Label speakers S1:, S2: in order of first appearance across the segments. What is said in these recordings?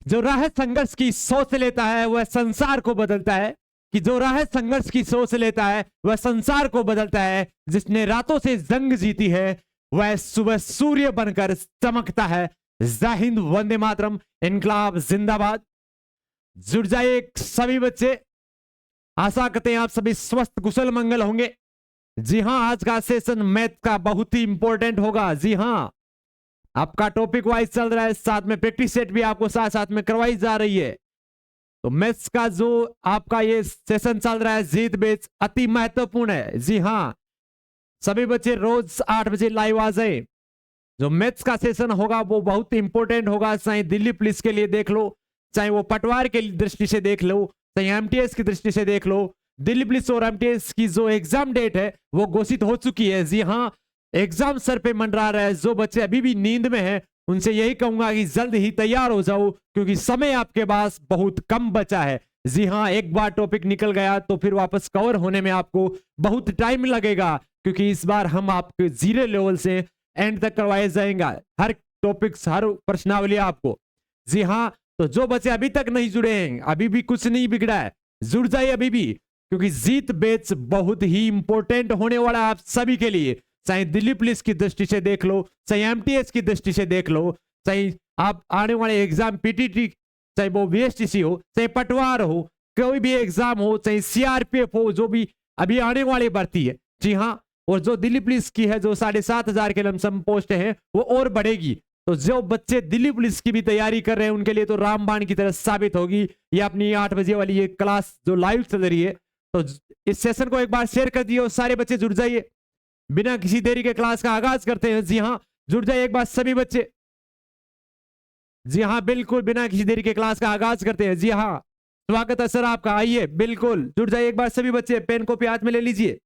S1: जो राह संघर्ष की सोच लेता है वह संसार को बदलता है, कि जो राह संघर्ष की सोच लेता है वह संसार को बदलता है। जिसने रातों से जंग जीती है वह सुबह सूर्य बनकर चमकता है। जय हिंद, वंदे मातरम, इनकलाब जिंदाबाद। जुड़ जाइए सभी बच्चे, आशा करते हैं आप सभी स्वस्थ कुशल मंगल होंगे। जी हां, आज का सेशन मैथ का बहुत ही इंपॉर्टेंट होगा। जी हां, आपका टॉपिक वाइज चल रहा है, साथ में प्रैक्टिस सेट भी आपको साथ साथ में करवाई जा रही है। तो मैथ्स का जो आपका ये सेशन चल रहा है जीत बेच, अति महत्वपूर्ण है। जी हां, सभी बच्चे रोज 8 बजे लाइव आ जाए। जो मैथ्स का सेशन होगा वो बहुत इंपॉर्टेंट होगा, चाहे दिल्ली पुलिस के लिए देख लो, चाहे वो पटवार के दृष्टि से देख लो, चाहे एमटीएस की दृष्टि से देख लो। दिल्ली पुलिस और एमटीएस की जो एग्जाम डेट है वो घोषित हो चुकी है। जी हाँ, एग्जाम सर पे मंडरा रहा है। जो बच्चे अभी भी नींद में हैं उनसे यही कहूंगा कि जल्द ही तैयार हो जाओ, क्योंकि समय आपके पास बहुत कम बचा है। जी हाँ, एक बार टॉपिक निकल गया तो फिर वापस कवर होने में आपको बहुत टाइम लगेगा, क्योंकि इस बार हम आपके जीरो लेवल से एंड तक करवाया जाएगा, हर टॉपिक्स, हर प्रश्नावली आपको। जी हाँ, तो जो बच्चे अभी तक नहीं जुड़े हैं, अभी भी कुछ नहीं बिगड़ा है, जुड़ जाइए अभी भी, क्योंकि जीत बेच बहुत ही इंपॉर्टेंट होने वाला है आप सभी के लिए। चाहे दिल्ली पुलिस की दृष्टि से देख लो, चाहे एमटीएस की दृष्टि से देख लो, चाहे आप आने वाले एग्जाम पीटीटी, चाहे वो वीएसटीसी हो, चाहे पटवार हो, कोई भी एग्जाम हो, चाहे सीआरपीएफ हो, जो भी अभी आने वाली भर्ती है। जी हाँ, और जो दिल्ली पुलिस की है, जो 7,500 के लमसम पोस्ट है, वो और बढ़ेगी। तो जो बच्चे दिल्ली पुलिस की भी तैयारी कर रहे हैं उनके लिए तो रामबाण की तरह साबित होगी ये अपनी 8 बजे वाली ये क्लास जो लाइव चल रही है। तो इस सेशन को एक बार शेयर कर दिए और सारे बच्चे जुड़ जाइए। बिना किसी देरी के क्लास का आगाज करते हैं। जी हाँ, जुड़ जाइए एक बार सभी बच्चे। जी हाँ, बिल्कुल बिना किसी देरी के क्लास का आगाज करते हैं। जी हाँ, स्वागत है सर आपका, आइए बिल्कुल जुड़ जाइए एक बार सभी बच्चे, पेन कॉपी हाथ में ले लीजिए।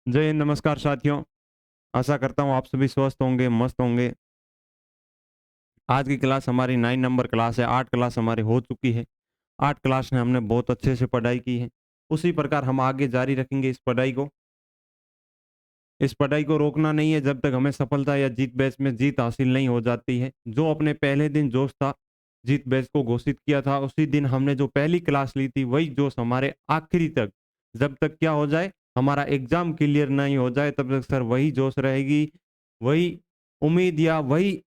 S2: जय हिंद, नमस्कार साथियों। आशा करता हूँ आप सभी स्वस्थ होंगे, मस्त होंगे। आज की क्लास हमारी 9 नंबर क्लास है। 8 क्लास हमारी हो चुकी है। 8 क्लास में हमने बहुत अच्छे से पढ़ाई की है। उसी प्रकार हम आगे जारी रखेंगे इस पढ़ाई को। इस पढ़ाई को रोकना नहीं है जब तक हमें सफलता या जीत बैच में जीत हासिल नहीं हो जाती है। जो अपने पहले दिन जोश था, जीत बैच को घोषित किया था, उसी दिन हमने जो पहली क्लास ली थी वही जोश हमारे आखिरी तक, जब तक क्या हो जाए, हमारा एग्जाम क्लियर नहीं हो जाए, तब तक सर वही जोश रहेगी, वही उम्मीद या वही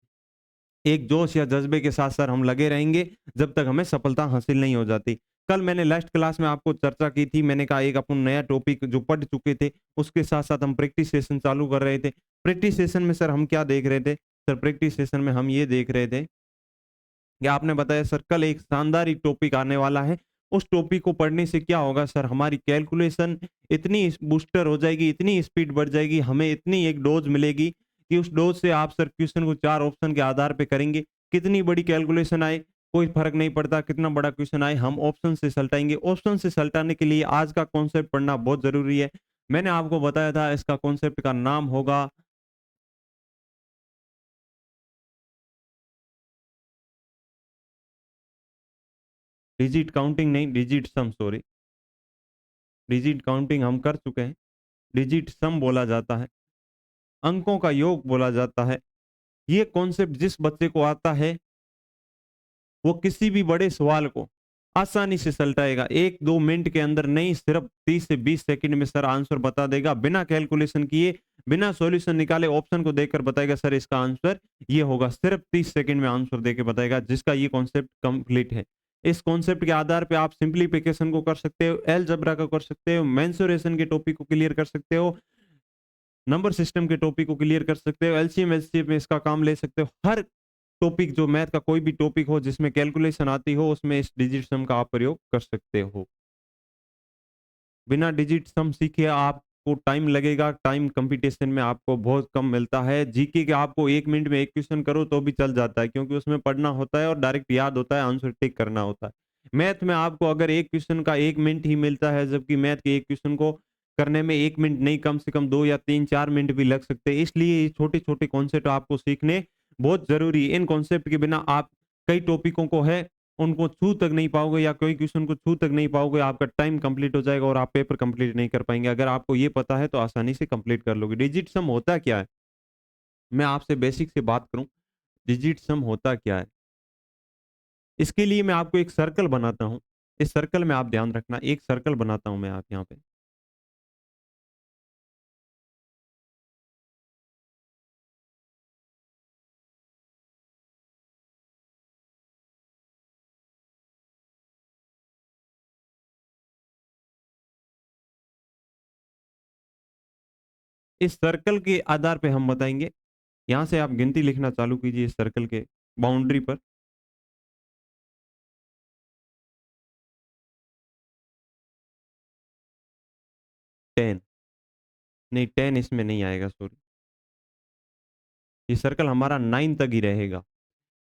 S2: एक जोश या जज्बे के साथ सर हम लगे रहेंगे जब तक हमें सफलता हासिल नहीं हो जाती। कल मैंने लास्ट क्लास में आपको चर्चा की थी। मैंने कहा एक अपन नया टॉपिक जो पढ़ चुके थे उसके साथ साथ हम प्रैक्टिस सेशन चालू कर रहे थे। प्रैक्टिस सेशन में सर हम क्या देख रहे थे? सर प्रैक्टिस सेशन में हम ये देख रहे थे कि आपने बताया सर कल एक शानदार टॉपिक आने वाला है। उस टॉपिक को पढ़ने से क्या होगा सर, हमारी कैलकुलेशन इतनी बूस्टर हो जाएगी, इतनी स्पीड बढ़ जाएगी, हमें इतनी एक डोज मिलेगी कि उस डोज से आप सर क्वेश्चन को 4 ऑप्शन के आधार पे करेंगे। कितनी बड़ी कैलकुलेशन आए कोई फर्क नहीं पड़ता, कितना बड़ा क्वेश्चन आए हम ऑप्शन से सलटाएंगे। ऑप्शन से सलटाने के लिए आज का कॉन्सेप्ट पढ़ना बहुत जरूरी है। मैंने आपको बताया था इसका कॉन्सेप्ट का नाम होगा डिजिट काउंटिंग, नहीं डिजिट सम, सॉरी, डिजिट काउंटिंग हम कर चुके हैं। डिजिट सम बोला जाता है, अंकों का योग बोला जाता है। ये कॉन्सेप्ट जिस बच्चे को आता है वो किसी भी बड़े सवाल को आसानी से सलटाएगा। 1-2 मिनट के अंदर नहीं, सिर्फ 30 से 20 सेकंड में सर आंसर बता देगा, बिना कैलकुलेशन किए, बिना सॉल्यूशन निकाले, ऑप्शन को देखकर बताएगा सर इसका आंसर ये होगा। सिर्फ 30 सेकंड में आंसर देके बताएगा, जिसका ये कॉन्सेप्ट कंप्लीट है। इस कॉन्सेप्ट के आधार पे आप सिंप्लीफिकेशन को कर सकते हो, अलजेब्रा को कर सकते हो, मेंसुरेशन के टॉपिक को क्लियर कर सकते हो, नंबर सिस्टम के टॉपिक को क्लियर कर सकते हो, एलसीएम एचसीएफ में इसका काम ले सकते हो। हर टॉपिक जो मैथ का कोई भी टॉपिक हो जिसमें कैलकुलेशन आती हो उसमें इस डिजिट सम का आप प्रयोग कर सकते हो। बिना डिजिट सम सीखे आप आपको टाइम लगेगा, टाइम कंपटीशन में आपको बहुत कम मिलता है। जीके के आपको 1 मिनट में 1 क्वेश्चन करो तो भी चल जाता है, क्योंकि उसमें पढ़ना होता है और डायरेक्ट याद होता है, आंसर टिक करना होता है। मैथ में आपको अगर 1 क्वेश्चन का 1 मिनट ही मिलता है, जबकि मैथ के 1 क्वेश्चन को करने में 1 मिनट नहीं, कम से कम 2 या 3-4 मिनट भी लग सकते हैं। इसलिए ये छोटे-छोटे कॉन्सेप्ट आपको सीखने बहुत ज़रूरी है। इन कॉन्सेप्ट के बिना आप कई टॉपिकों को है उनको छू तक नहीं पाओगे, या कोई क्वेश्चन को छू तक नहीं पाओगे, आपका टाइम कंप्लीट हो जाएगा और आप पेपर कंप्लीट नहीं कर पाएंगे। अगर आपको ये पता है तो आसानी से कंप्लीट कर लोगे। डिजिट सम होता क्या है? मैं आपसे बेसिक से बात करूं, डिजिट सम होता क्या है? इसके लिए मैं आपको एक सर्कल बनाता हूं। इस सर्कल में आप ध्यान रखना, एक सर्कल बनाता हूं मैं आप यहाँ पे। इस सर्कल के आधार पे हम बताएंगे। यहाँ से आप गिनती लिखना चालू कीजिए इस सर्कल के बाउंड्री पर। 10 नहीं, 10 इसमें नहीं आएगा, सॉरी। ये सर्कल हमारा 9 तक ही रहेगा।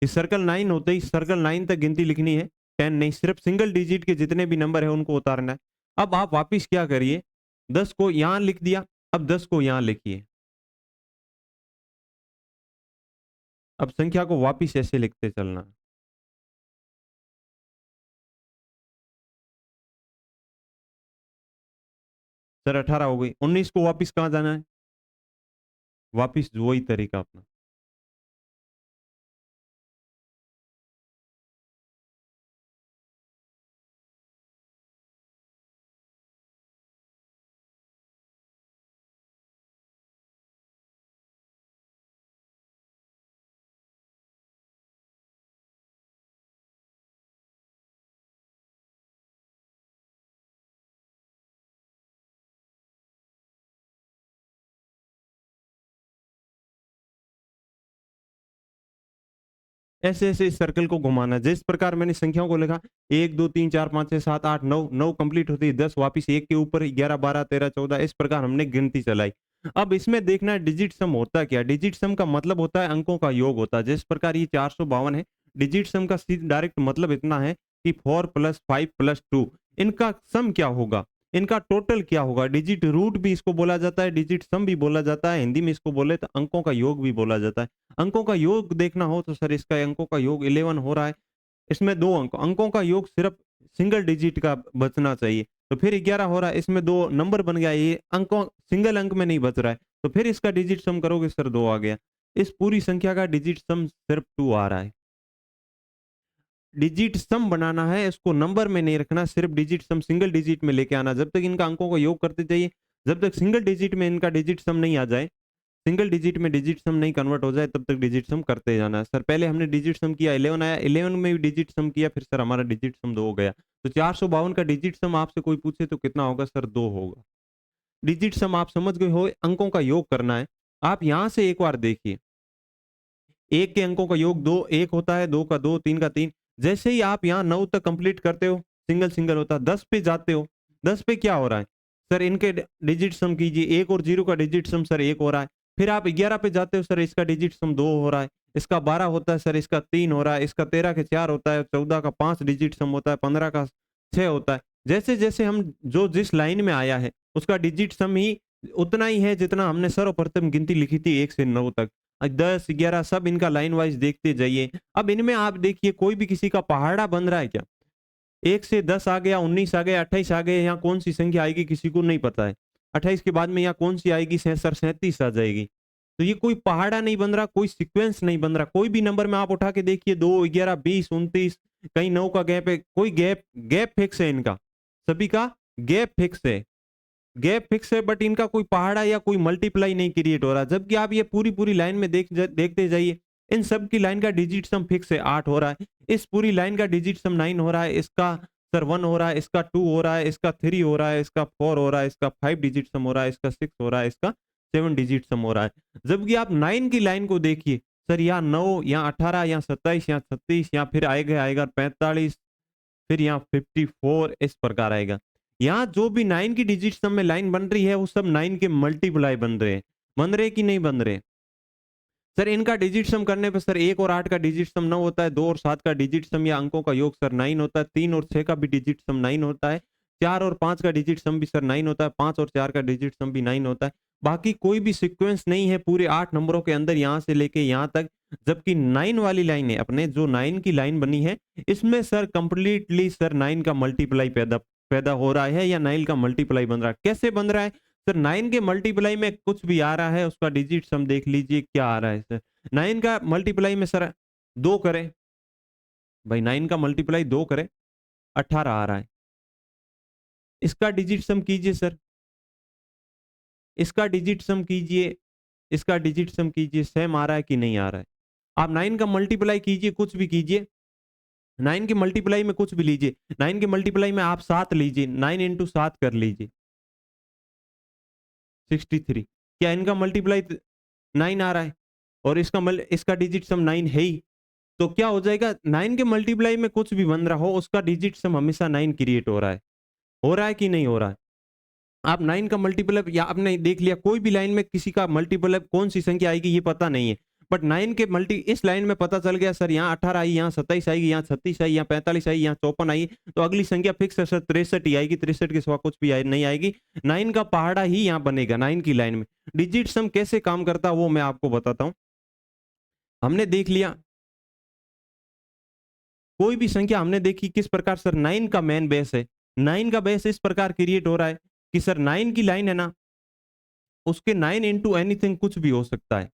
S2: इस सर्कल 9 होते ही सर्कल 9 तक गिनती लिखनी है। 10 नहीं, सिर्फ सिंगल डिजिट के जितने भी नंबर है उनको उतारना है। अब आप वापिस क्या करिए, 10 को यहां लिख दिया, अब 10 को यहां लिखिए। अब संख्या को वापिस ऐसे लिखते चलना। सर 18 हो गई। 19 को वापिस कहां जाना है? वापिस वही तरीका अपना। ऐसे ऐसे इस सर्कल को घुमाना। जिस प्रकार मैंने संख्याओं को लिखा 1 2 3 4 5 6 7 8 9, 9 कंप्लीट होती है, 10 वापिस 1 के ऊपर 11 12 13 14, इस प्रकार हमने गिनती चलाई। अब इसमें देखना है डिजिट सम होता क्या। डिजिट सम का मतलब होता है अंकों का योग होता है। जिस प्रकार ये 452 है, डिजिट सम का डायरेक्ट मतलब इतना है कि 4 + 5 + 2, इनका सम क्या होगा, इनका टोटल क्या होगा। डिजिट रूट भी इसको बोला जाता है, डिजिट सम भी बोला जाता है, हिंदी में इसको बोले तो अंकों का योग भी बोला जाता है। अंकों का योग देखना हो तो सर इसका अंकों का योग 11 हो रहा है। इसमें 2 अंक, अंकों का योग सिर्फ सिंगल डिजिट का बचना चाहिए। तो फिर 11 हो रहा है, इसमें 2 नंबर बन गया, ये अंकों सिंगल अंक में नहीं बच रहा है। तो फिर इसका डिजिट सम करोगे सर 2 आ गया। इस पूरी संख्या का डिजिट सम सिर्फ 2 आ रहा है। डिजिट सम बनाना है, इसको नंबर में नहीं रखना, सिर्फ डिजिट सम सिंगल डिजिट में लेके आना। जब तक इनका अंकों का योग करते जाइए, जब तक सिंगल डिजिट में इनका डिजिट सम नहीं आ जाए, सिंगल डिजिट में डिजिट सम नहीं कन्वर्ट हो जाए, तब तक डिजिट सम करते जाना है। सर पहले हमने डिजिट सम किया, 11 आया, 11 में भी डिजिट सम किया, फिर सर हमारा डिजिट सम 2 हो गया। तो 452 का डिजिट सम आपसे कोई पूछे तो कितना होगा सर? 2 होगा। डिजिट सम आप समझ गए हो, अंकों का योग करना है। आप यहां से एक बार देखिए, 1 के अंकों का योग 2, 1 होता है, 2 का 2, 3 का 3। जैसे ही आप यहाँ 9 तक कंप्लीट करते हो, सिंगल सिंगल होता है। 10 पे जाते हो, 10 पे क्या हो रहा है सर? इनके डिजिट सम कीजिए, 1 और 0 का डिजिट सम सर 1 हो रहा है। फिर आप 11 पे जाते हो, सर इसका डिजिट सम 2 हो रहा है। इसका 12 होता है सर, इसका 3 हो रहा है। इसका 13 के 4 होता है, 14 का 5 डिजिट सम होता है, 15 का 6 होता है। जैसे जैसे हम जो जिस लाइन में आया है उसका डिजिट सम ही उतना ही है जितना हमने सर्वप्रथम गिनती लिखी थी 1 से 9 तक। 10 11 सब इनका लाइन वाइज देखते जाइए। अब इनमें आप देखिए कोई भी किसी का पहाड़ा बन रहा है क्या? 1 से 10 आ गया, 19 आ गया, 28 आ गए, यहाँ कौन सी संख्या आएगी किसी को नहीं पता है। 28 के बाद में यहाँ कौन सी आएगी सर? 37 आ जाएगी। तो ये कोई पहाड़ा नहीं बन रहा, कोई सीक्वेंस नहीं बन रहा। कोई भी नंबर में आप उठा के देखिए, 2 11 20 29, कहीं 9 का गैप है, कोई गैप गैप फिक्स है इनका, सभी का गैप फिक्स है। गैप फिक्स है, बट इनका कोई पहाड़ा या कोई मल्टीप्लाई नहीं क्रिएट हो रहा। जबकि आप ये पूरी पूरी लाइन में देखते जाइए, इन सब की लाइन का डिजिट सम फिक्स है, 8 हो रहा है। इस पूरी लाइन का डिजिट सम 9 हो रहा है, इसका सर 1 हो रहा है, इसका 2 हो रहा है, इसका 3 हो रहा है, इसका 4 हो रहा है, इसका 5 डिजिट सम हो रहा है, इसका 6 हो रहा है, इसका 7 डिजिट सम हो रहा है। जबकि आप 9 की लाइन को देखिए सर, यहाँ 9, यहाँ 18, यहाँ 27, यहाँ 36, यहाँ फिर आएगा 45, फिर यहाँ 54, इस प्रकार आएगा। यहाँ जो भी 9 की डिजिट सम में लाइन बन रही है वो सब 9 के मल्टीप्लाई बन रहे कि नहीं बन रहे? सर इनका डिजिट सम करने पे सर 1 और 8 का डिजिट सम 9 होता है, 2 और 7 का डिजिट सम या अंकों का योग सर 9 होता है, 3 और 6 का भी डिजिट सम 9 होता है, 4 और 5 का डिजिट सम भी सर 9 होता है, 5 और 4 का डिजिट सम भी 9 होता है। बाकी कोई भी सीक्वेंस नहीं है पूरे 8 नंबरों के अंदर यहाँ से लेके यहाँ तक, जबकि 9 वाली लाइन है अपने जो 9 की लाइन बनी है इसमें सर कंप्लीटली सर 9 का मल्टीप्लाई पैदा पैदा हो रहा है या 9 का मल्टीप्लाई बन रहा है। कैसे बन रहा है सर? 9 के मल्टीप्लाई में कुछ भी आ रहा है उसका डिजिट सम देख लीजिए क्या आ रहा है सर। 9 का मल्टीप्लाई में सर 2 करें भाई, 9 का मल्टीप्लाई 2 करें 18 आ रहा है। इसका डिजिट सम कीजिए सर, इसका डिजिट सम कीजिए, इसका डिजिट सम कीजिए, सेम आ रहा है कि नहीं आ रहा है? आप 9 का मल्टीप्लाई कीजिए, कुछ भी कीजिए, 9 के मल्टीप्लाई में कुछ भी लीजिए, 9 के मल्टीप्लाई में आप 7 लीजिए, 9 इंटू 7 कर लीजिए 63। क्या इनका मल्टीप्लाई 9 आ रहा है और इसका डिजिट सम 9 है ही, तो क्या हो जाएगा 9 के मल्टीप्लाई में कुछ भी बन रहा हो उसका डिजिट सम हमेशा 9 क्रिएट हो रहा है कि नहीं हो रहा है? आप 9 का मल्टीप्लाई या आपने देख लिया कोई भी लाइन में किसी का मल्टीप्लाई कौन सी संख्या आएगी ये पता नहीं है, बट 9 के मल्टी इस लाइन में पता चल गया सर यहाँ 18 आई, यहाँ 27 आएगी, यहाँ 36 आई, यहाँ 45 आई, यहाँ 54 आई, तो अगली संख्या फिक्स है सर 63 ही आएगी, 63 के सिवा कुछ भी नहीं आएगी। 9 का पहाड़ा ही यहाँ बनेगा 9 की लाइन में। डिजिट सम कैसे काम करता वो मैं आपको बताता हूँ। हमने देख लिया कोई भी संख्या हमने देखी किस प्रकार सर 9 का मेन बेस है, 9 का बेस इस प्रकार क्रिएट हो रहा है कि सर 9 की लाइन है ना उसके 9 इंटू एनीथिंग कुछ भी हो सकता है,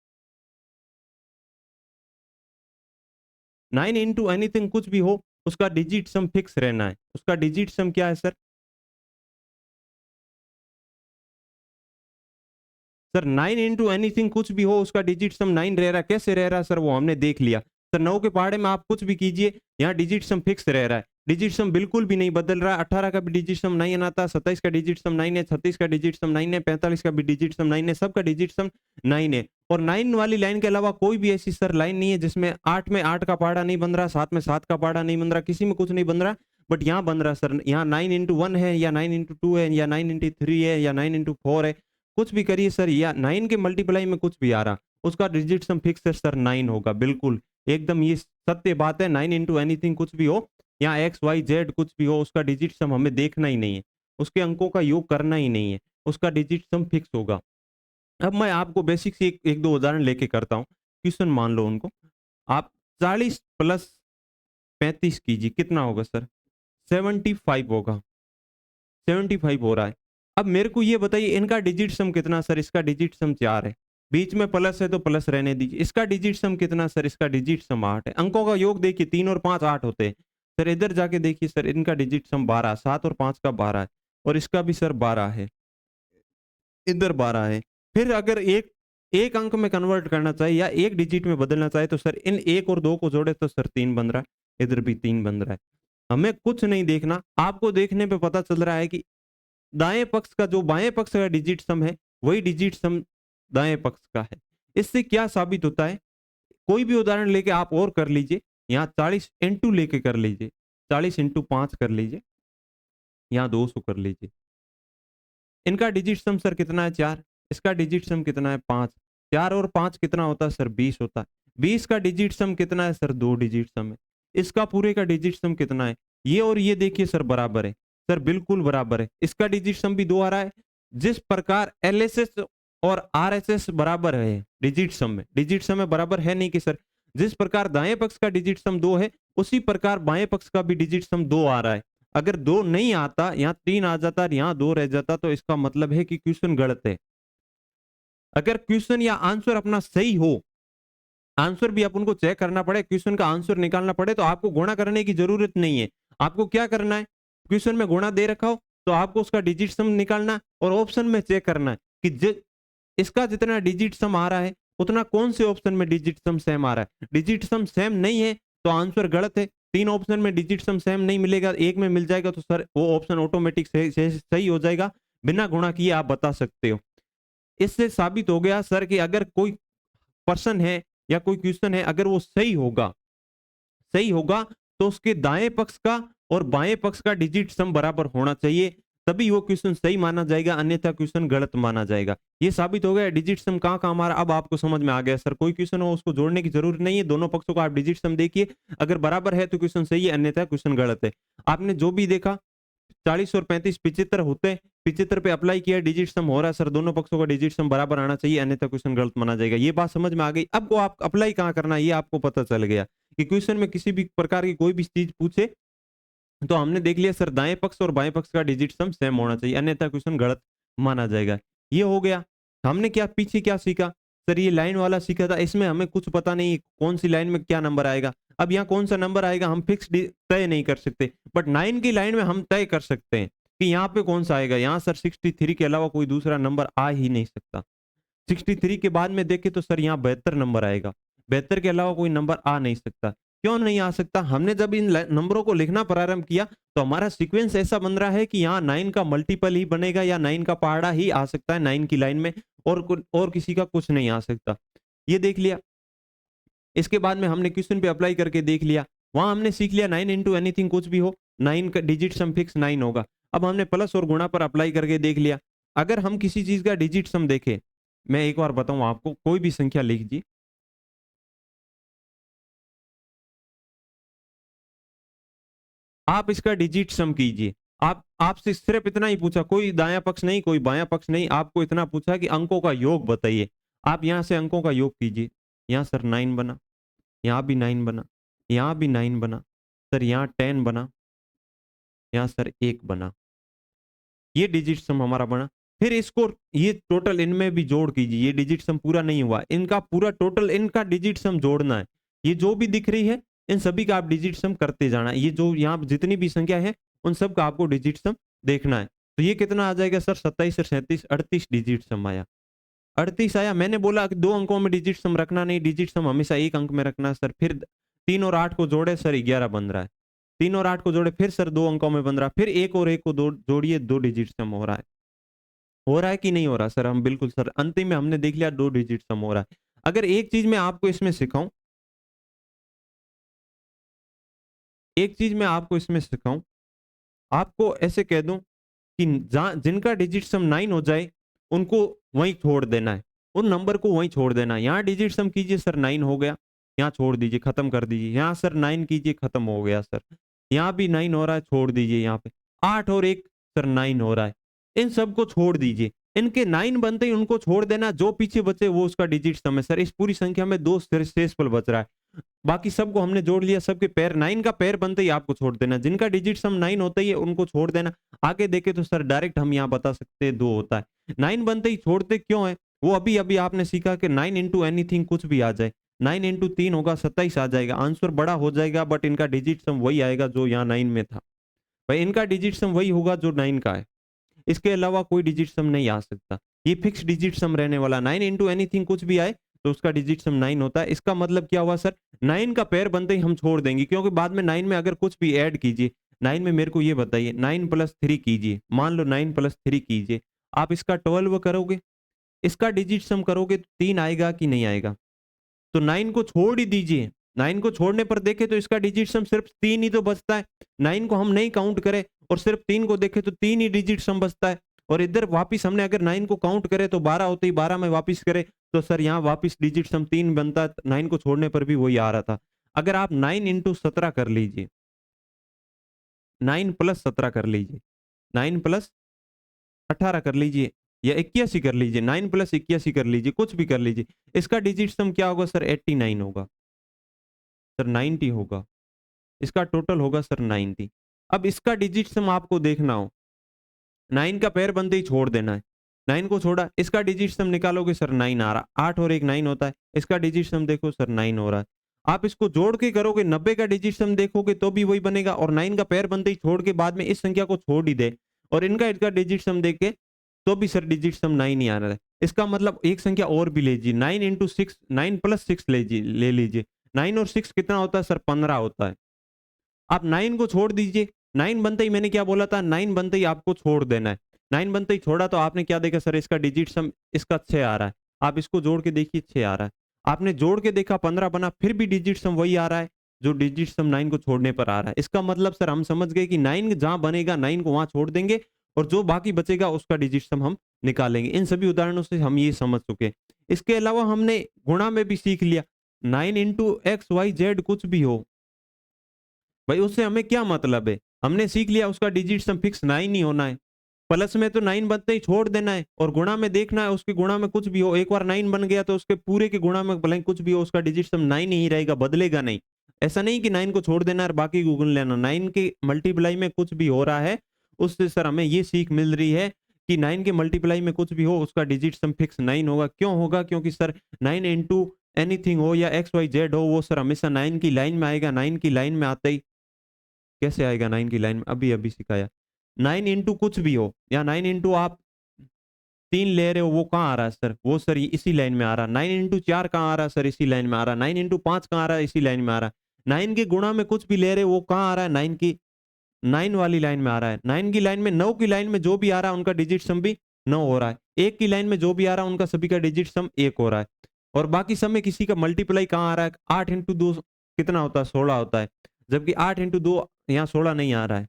S2: 9 इंटू एनीथिंग कुछ भी हो उसका डिजिट सम फिक्स रहना है। उसका डिजिट सम क्या है सर? सर 9 इंटू एनीथिंग कुछ भी हो उसका डिजिट सम 9 रह रहा है। कैसे रह रहा है सर वो हमने देख लिया। सर 9 के पहाड़े में आप कुछ भी कीजिए यहाँ डिजिट सम फिक्स रह रहा है, डिजिट सम बिल्कुल भी नहीं बदल रहा है। 18 का भी डिजिट सम 9 आता है, 27 का डिजिट सम 9 है, 36 का डिजिट सम 9 है, 45 का भी डिजिट सम 9 है, सबका डिजिट सम 9 है। और 9 वाली लाइन के अलावा कोई भी ऐसी सर लाइन नहीं है जिसमें 8 में 8 का पहाड़ा नहीं बन रहा, 7 में 7 का पहाड़ा नहीं बन रहा, किसी में कुछ नहीं बन रहा, बट यहाँ बन रहा सर। यहाँ 9 इंटू 1 है या 9 इंटू 2 है या 9 इंटू 3 है या 9 इंटू 4 है, कुछ भी करिए सर, या 9 के मल्टीप्लाई में कुछ भी आ रहा उसका डिजिट सम फिक्स है सर 9 होगा। बिल्कुल एकदम ये सत्य बात है। 9 इंटू एनीथिंग कुछ भी हो, यहाँ एक्स वाई जेड कुछ भी हो, उसका डिजिट सम हमें देखना ही नहीं है, उसके अंकों का योग करना ही नहीं है, उसका डिजिट सम फिक्स होगा। अब मैं आपको बेसिक से एक दो उदाहरण लेके करता हूँ। क्वेश्चन मान लो उनको, आप 40 प्लस 35 कीजिए, कितना होगा सर? 75 होगा, 75 हो रहा है। अब मेरे को ये बताइए इनका डिजिट सम कितना सर? इसका डिजिट सम 4 है, बीच में प्लस है तो प्लस रहने दीजिए। इसका डिजिट सम कितना सर? इसका डिजिट सम 8 है। अंकों का योग देखिए 3 और 5 8 होते हैं सर। इधर जाके देखिए सर इनका डिजिट सम 12, 7 और 5 का 12 है और इसका भी सर 12 है, इधर 12 है। फिर अगर एक एक अंक में कन्वर्ट करना चाहिए या एक डिजिट में बदलना चाहे तो सर इन 1 और 2 को जोड़े तो सर 3 बन रहा है, इधर भी 3 बन रहा है। हमें कुछ नहीं देखना, आपको देखने पे पता चल रहा है कि दाएं पक्ष का जो बाएं पक्ष का डिजिट सम है वही डिजिट सम दाएं पक्ष का है। इससे क्या साबित होता है? कोई भी उदाहरण लेके आप और कर लीजिए, यहाँ 40 इंटू लेके कर लीजिए, 40 इंटू 5 कर लीजिए, यहाँ 200 कर लीजिए। इनका डिजिट सम सर कितना है? 4। इसका डिजिट सम कितना है? 5। 4 और 5 कितना होता है सर? 20 होता है। 20 का डिजिट सम कितना है सर? 2 डिजिट सम है। इसका पूरे का डिजिट सम कितना है? ये और ये देखिए सर बराबर है सर, बिल्कुल बराबर है। इसका डिजिट सम भी 2 आ रहा है। जिस प्रकार एलएसएस और आरएसएस बराबर है डिजिट सम में बराबर है नहीं कि सर जिस प्रकार दाएं पक्ष का डिजिट सम 2 है उसी प्रकार बाएं पक्ष का भी डिजिट सम 2 आ रहा है। अगर 2 नहीं आता, यहाँ 3 आ जाता और यहाँ 2 रह जाता तो इसका मतलब है कि क्वेश्चन गलत है। अगर क्वेश्चन या आंसर अपना सही हो, आंसर भी अपन को चेक करना पड़े, क्वेश्चन का आंसर निकालना पड़े तो आपको गुणा करने की जरूरत नहीं है। आपको क्या करना है? क्वेश्चन में गुणा दे रखा हो तो आपको उसका डिजिट सम निकालना और ऑप्शन में चेक करना है कि इसका जितना डिजिट सम आ रहा है उतना कौन से ऑप्शन में डिजिट सम सेम आ रहा है। डिजिट सम सेम नहीं है तो आंसर गलत है। 3 ऑप्शन में डिजिट सम सेम नहीं मिलेगा, एक में मिल जाएगा तो सर वो ऑप्शन ऑटोमेटिक सही हो जाएगा, बिना गुणा किए आप बता सकते हो। इससे साबित हो गया सर कि अगर कोई पर्सन है या कोई क्वेश्चन है अगर वो सही होगा तो उसके दाएं पक्ष का और बाएं पक्ष का डिजिट सम बराबर होना चाहिए। तभी वो क्वेश्चन सही माना जाएगा, अन्यथा क्वेश्चन गलत माना जाएगा। ये साबित हो गया डिजिट सम कहाँ कहाँ हमारा, अब आपको समझ में आ गया सर कोई क्वेश्चन हो उसको जोड़ने की जरूरत नहीं है, दोनों पक्षों का आप डिजिट सम देखिए, अगर बराबर है तो क्वेश्चन सही है, अन्यथा क्वेश्चन गलत है। आपने जो भी देखा 40 और 35 75 होते हैं, 75 पे अप्लाई किया, डिजिट सम हो रहा है सर, दोनों पक्षों का डिजिट सम बराबर आना चाहिए, अन्यथा क्वेश्चन गलत माना जाएगा। ये बात समझ में आ गई। अब वो आप अप्लाई कहाँ करना है ये आपको पता चल गया कि क्वेश्चन में किसी भी प्रकार की कोई भी चीज पूछे तो हमने देख लिया सर दाएं पक्ष और बाएं पक्ष का डिजिट सम सेम होना चाहिए, अन्यथा क्वेश्चन गलत माना जाएगा। ये हो गया। हमने क्या पीछे क्या सीखा सर, ये लाइन वाला सीखा था, इसमें हमें कुछ पता नहीं कौन सी लाइन में क्या नंबर आएगा। अब यहाँ कौन सा नंबर आएगा हम फिक्स तय नहीं कर सकते, बट 9 की लाइन में हम तय कर सकते हैं कि यहाँ पे कौन सा आएगा। यहाँ सर 63 के अलावा कोई दूसरा नंबर आ ही नहीं सकता। 63 के बाद में देखे तो सर यहाँ 72 नंबर आएगा, 72 के अलावा कोई नंबर आ नहीं सकता। क्यों नहीं आ सकता, हमने जब इन नंबरों को लिखना प्रारंभ किया तो हमारा सीक्वेंस ऐसा बन रहा है कि यहाँ 9 का मल्टीपल ही बनेगा या 9 का पहाड़ा ही आ सकता है 9 की लाइन में, और किसी का कुछ नहीं आ सकता। ये देख लिया। इसके बाद में हमने क्वेश्चन पे अप्लाई करके देख लिया, वहां हमने सीख लिया 9 इंटू एनीथिंग कुछ भी हो 9 का डिजिट सम फिक्स 9 होगा। अब हमने प्लस और गुणा पर अप्लाई करके देख लिया, अगर हम किसी चीज का डिजिट सम देखें, मैं एक बार बताऊं आपको, कोई भी संख्या लीजिए, आप इसका डिजिट सम कीजिए। आप आपसे सिर्फ इतना ही पूछा, कोई दाया पक्ष नहीं कोई बायां पक्ष नहीं, आपको इतना पूछा कि अंकों का योग बताइए। आप यहां से अंकों का योग कीजिए, यहां सर 9 बना, यहाँ भी 9 बना, यहाँ भी 9 बना, सर यहाँ 10 बना, यहाँ सर 1 बना। ये डिजिट सम हमारा बना। फिर इसको ये टोटल इनमें भी जोड़ कीजिए, ये डिजिट सम पूरा नहीं हुआ, इनका पूरा टोटल इनका डिजिट सम जोड़ना है। ये जो भी दिख रही है इन सभी का आप डिजिट सम करते जाना है। ये जो यहाँ जितनी भी संख्या है उन सब का आपको डिजिट सम देखना है। तो ये कितना आ जाएगा सर, 27 और 37 38 डिजिट सम आया। 38 आया। मैंने बोला कि 2 अंकों में डिजिट सम रखना नहीं, डिजिट सम हमेशा एक अंक में रखना सर। फिर 3 और 8 को जोड़े सर 11 बन रहा है, 3 और 8 को जोड़े फिर सर 2 अंकों में बन रहा है, फिर 1 और 1 को जोड़िए 2 डिजिट सम हो रहा है। हो रहा है कि नहीं हो रहा सर, हम बिल्कुल सर अंतिम में हमने देख लिया 2 डिजिट सम हो रहा है। अगर एक चीज मैं आपको इसमें सिखाऊं, एक चीज मैं आपको इसमें सिखाऊं, आपको ऐसे कह दूं कि जिनका डिजिट सम 9 हो जाए उनको वहीं छोड़ देना है, उन नंबर को वहीं छोड़ देना है। यहाँ डिजिट सम कीजिए सर 9 हो गया, यहाँ छोड़ दीजिए खत्म कर दीजिए। यहाँ सर 9 कीजिए खत्म हो गया सर, यहाँ भी 9 हो रहा है छोड़ दीजिए। यहाँ पे 8 और 1 सर 9 हो रहा है, इन सबको छोड़ दीजिए। इनके 9 बनते ही उनको छोड़ देना, जो पीछे बचे वो उसका डिजिट सम है। सर इस पूरी संख्या में 2 शेषफल बच रहा है, बाकी सबको हमने जोड़ लिया, सबके पैर 9 का पैर बनते ही आपको छोड़ देना, जिनका डिजिट सम 9 होता ही है उनको छोड़ देना। आगे देखे तो सर डायरेक्ट हम यहाँ बता सकते हैं 2 होता है। 9 बनते ही छोड़ते क्यों है, वो अभी अभी आपने सीखा कि 9 इंटू एनीथिंग कुछ भी आ जाए, 9 इंटू 3 होगा 27 आ जाएगा, आंसर बड़ा हो जाएगा, बट इनका डिजिट सम वही आएगा जो यहाँ 9 में था। भाई इनका डिजिट सम वही होगा जो 9 का है, इसके अलावा कोई डिजिट सम नहीं आ सकता। ये फिक्स डिजिट सम रहने वाला, 9 इंटू एनीथिंग कुछ भी आए तो उसका डिजिट सम 9 होता है। इसका मतलब क्या हुआ सर, 9 का पैर बनते ही हम छोड़ देंगे, क्योंकि बाद में 9 में अगर कुछ भी ऐड कीजिए, 9 में मेरे को ये बताइए 9 प्लस 3 कीजिए, मान लो 9 प्लस 3 कीजिए, आप इसका 12 करोगे, इसका डिजिट सम करोगे तो 3 आएगा कि नहीं आएगा। तो 9 को छोड़ ही दीजिए, 9 को छोड़ने पर देखे तो इसका डिजिट सम सिर्फ 3 ही तो बचता है। 9 को हम नहीं काउंट करें और सिर्फ 3 को देखे तो 3 ही डिजिट सम बचता है। और इधर वापिस हमने अगर 9 को काउंट करें तो 12 होते ही 12 में वापिस करें तो सर यहाँ वापिस डिजिट सम 3 बनता है। 9 को छोड़ने पर भी वही आ रहा था। अगर आप 9 इंटू 17 कर लीजिए, 9 प्लस 17 कर लीजिए, 9 प्लस 18 कर लीजिए या 81 कर लीजिए, 9 प्लस 81 कर लीजिए, कुछ भी कर लीजिए, इसका डिजिट सम क्या होगा सर 89 होगा सर, 90 होगा, इसका टोटल होगा सर 90। अब इसका डिजिट सम आपको देखना हो, 9 का पैर बनते ही छोड़ देना है, 9 को छोड़ा, इसका डिजिट सम निकालोगे सर 9 आ रहा, 8 और 1 9 होता है, इसका डिजिट सम देखो सर 9 हो रहा है। आप इसको जोड़ के करोगे 90 का डिजिट सम देखोगे तो भी वही बनेगा, और 9 का पैर बनते ही छोड़ के बाद में इस संख्या को छोड़ ही दे और इनका डिजिट सम देख के तो भी सर डिजिट सम 9 ही आ रहा है। इसका मतलब एक संख्या और भी लीजिए, 9 इंटू 6, 9 प्लस 6 ले लीजिए, 9 और 6 कितना होता है सर 15 होता है। आप 9 को छोड़ दीजिए, 9 बनते ही मैंने क्या बोला था, 9 बनते ही आपको छोड़ देना है। 9 बनते ही छोड़ा तो आपने क्या देखा सर, इसका डिजिट सम इसका 6 आ रहा है। आप इसको जोड़ के देखिए 6 आ रहा है। आपने जोड़ के देखा 15 बना, फिर भी डिजिट सम वही आ रहा है जो डिजिट सम 9 को छोड़ने पर आ रहा है। इसका मतलब सर हम समझ गए कि 9 जहां बनेगा 9 को वहां छोड़ देंगे और जो बाकी बचेगा उसका डिजिट सम हम निकालेंगे। इन सभी उदाहरणों से हम ये समझ चुके हैं। इसके अलावा हमने गुणा में भी सीख लिया, 9 इंटू एक्स वाई जेड कुछ भी हो, भाई उससे हमें क्या मतलब है, हमने सीख लिया उसका डिजिट सम फिक्स 9 ही होना है। प्लस में तो 9 बनते ही छोड़ देना है, और गुणा में देखना है उसके गुणा में कुछ भी हो। एक बार 9 बन गया तो उसके पूरे के गुणा में भले कुछ भी हो, उसका डिजिट सम 9 ही रहेगा, बदलेगा नहीं। ऐसा नहीं कि 9 को छोड़ देना और बाकी को गुण लेना। 9 के मल्टीप्लाई में कुछ भी हो रहा है, उससे सर हमें ये सीख मिल रही है कि 9 के मल्टीप्लाई में कुछ भी हो उसका डिजिट सम फिक्स 9 होगा। क्यों होगा? क्योंकि सर 9 इंटू एनीथिंग हो या एक्स वाई जेड हो, वो सर हमेशा 9 की लाइन में आएगा। 9 की लाइन में आते ही कैसे आएगा? 9 की लाइन में अभी अभी सिखाया। 9 इंटू कुछ भी हो, या 9 इंटू आप 3 ले रहे हो, वो कहाँ आ रहा है सर? वो सर इसी लाइन में आ रहा है। 9 इंटू 4 कहाँ आ रहा है सर? इसी लाइन में आ रहा है। 9 इंटू 5 कहाँ आ रहा है? इसी लाइन में आ रहा है। 9 के गुणा में कुछ भी ले रहे हो, वो कहाँ आ रहा है? 9 की 9 वाली लाइन में आ रहा है। 9 की लाइन में, 9 की लाइन में जो भी आ रहा है उनका डिजिट सम भी 9 हो रहा है। 1 की लाइन में जो भी आ रहा है उनका सभी का डिजिट सम 1 हो रहा है। और बाकी सब में किसी का मल्टीप्लाई कहाँ आ रहा है? 8 इंटू 2 कितना होता है? 16 होता है। जबकि 8 इंटू 2 यहाँ 16 नहीं आ रहा है।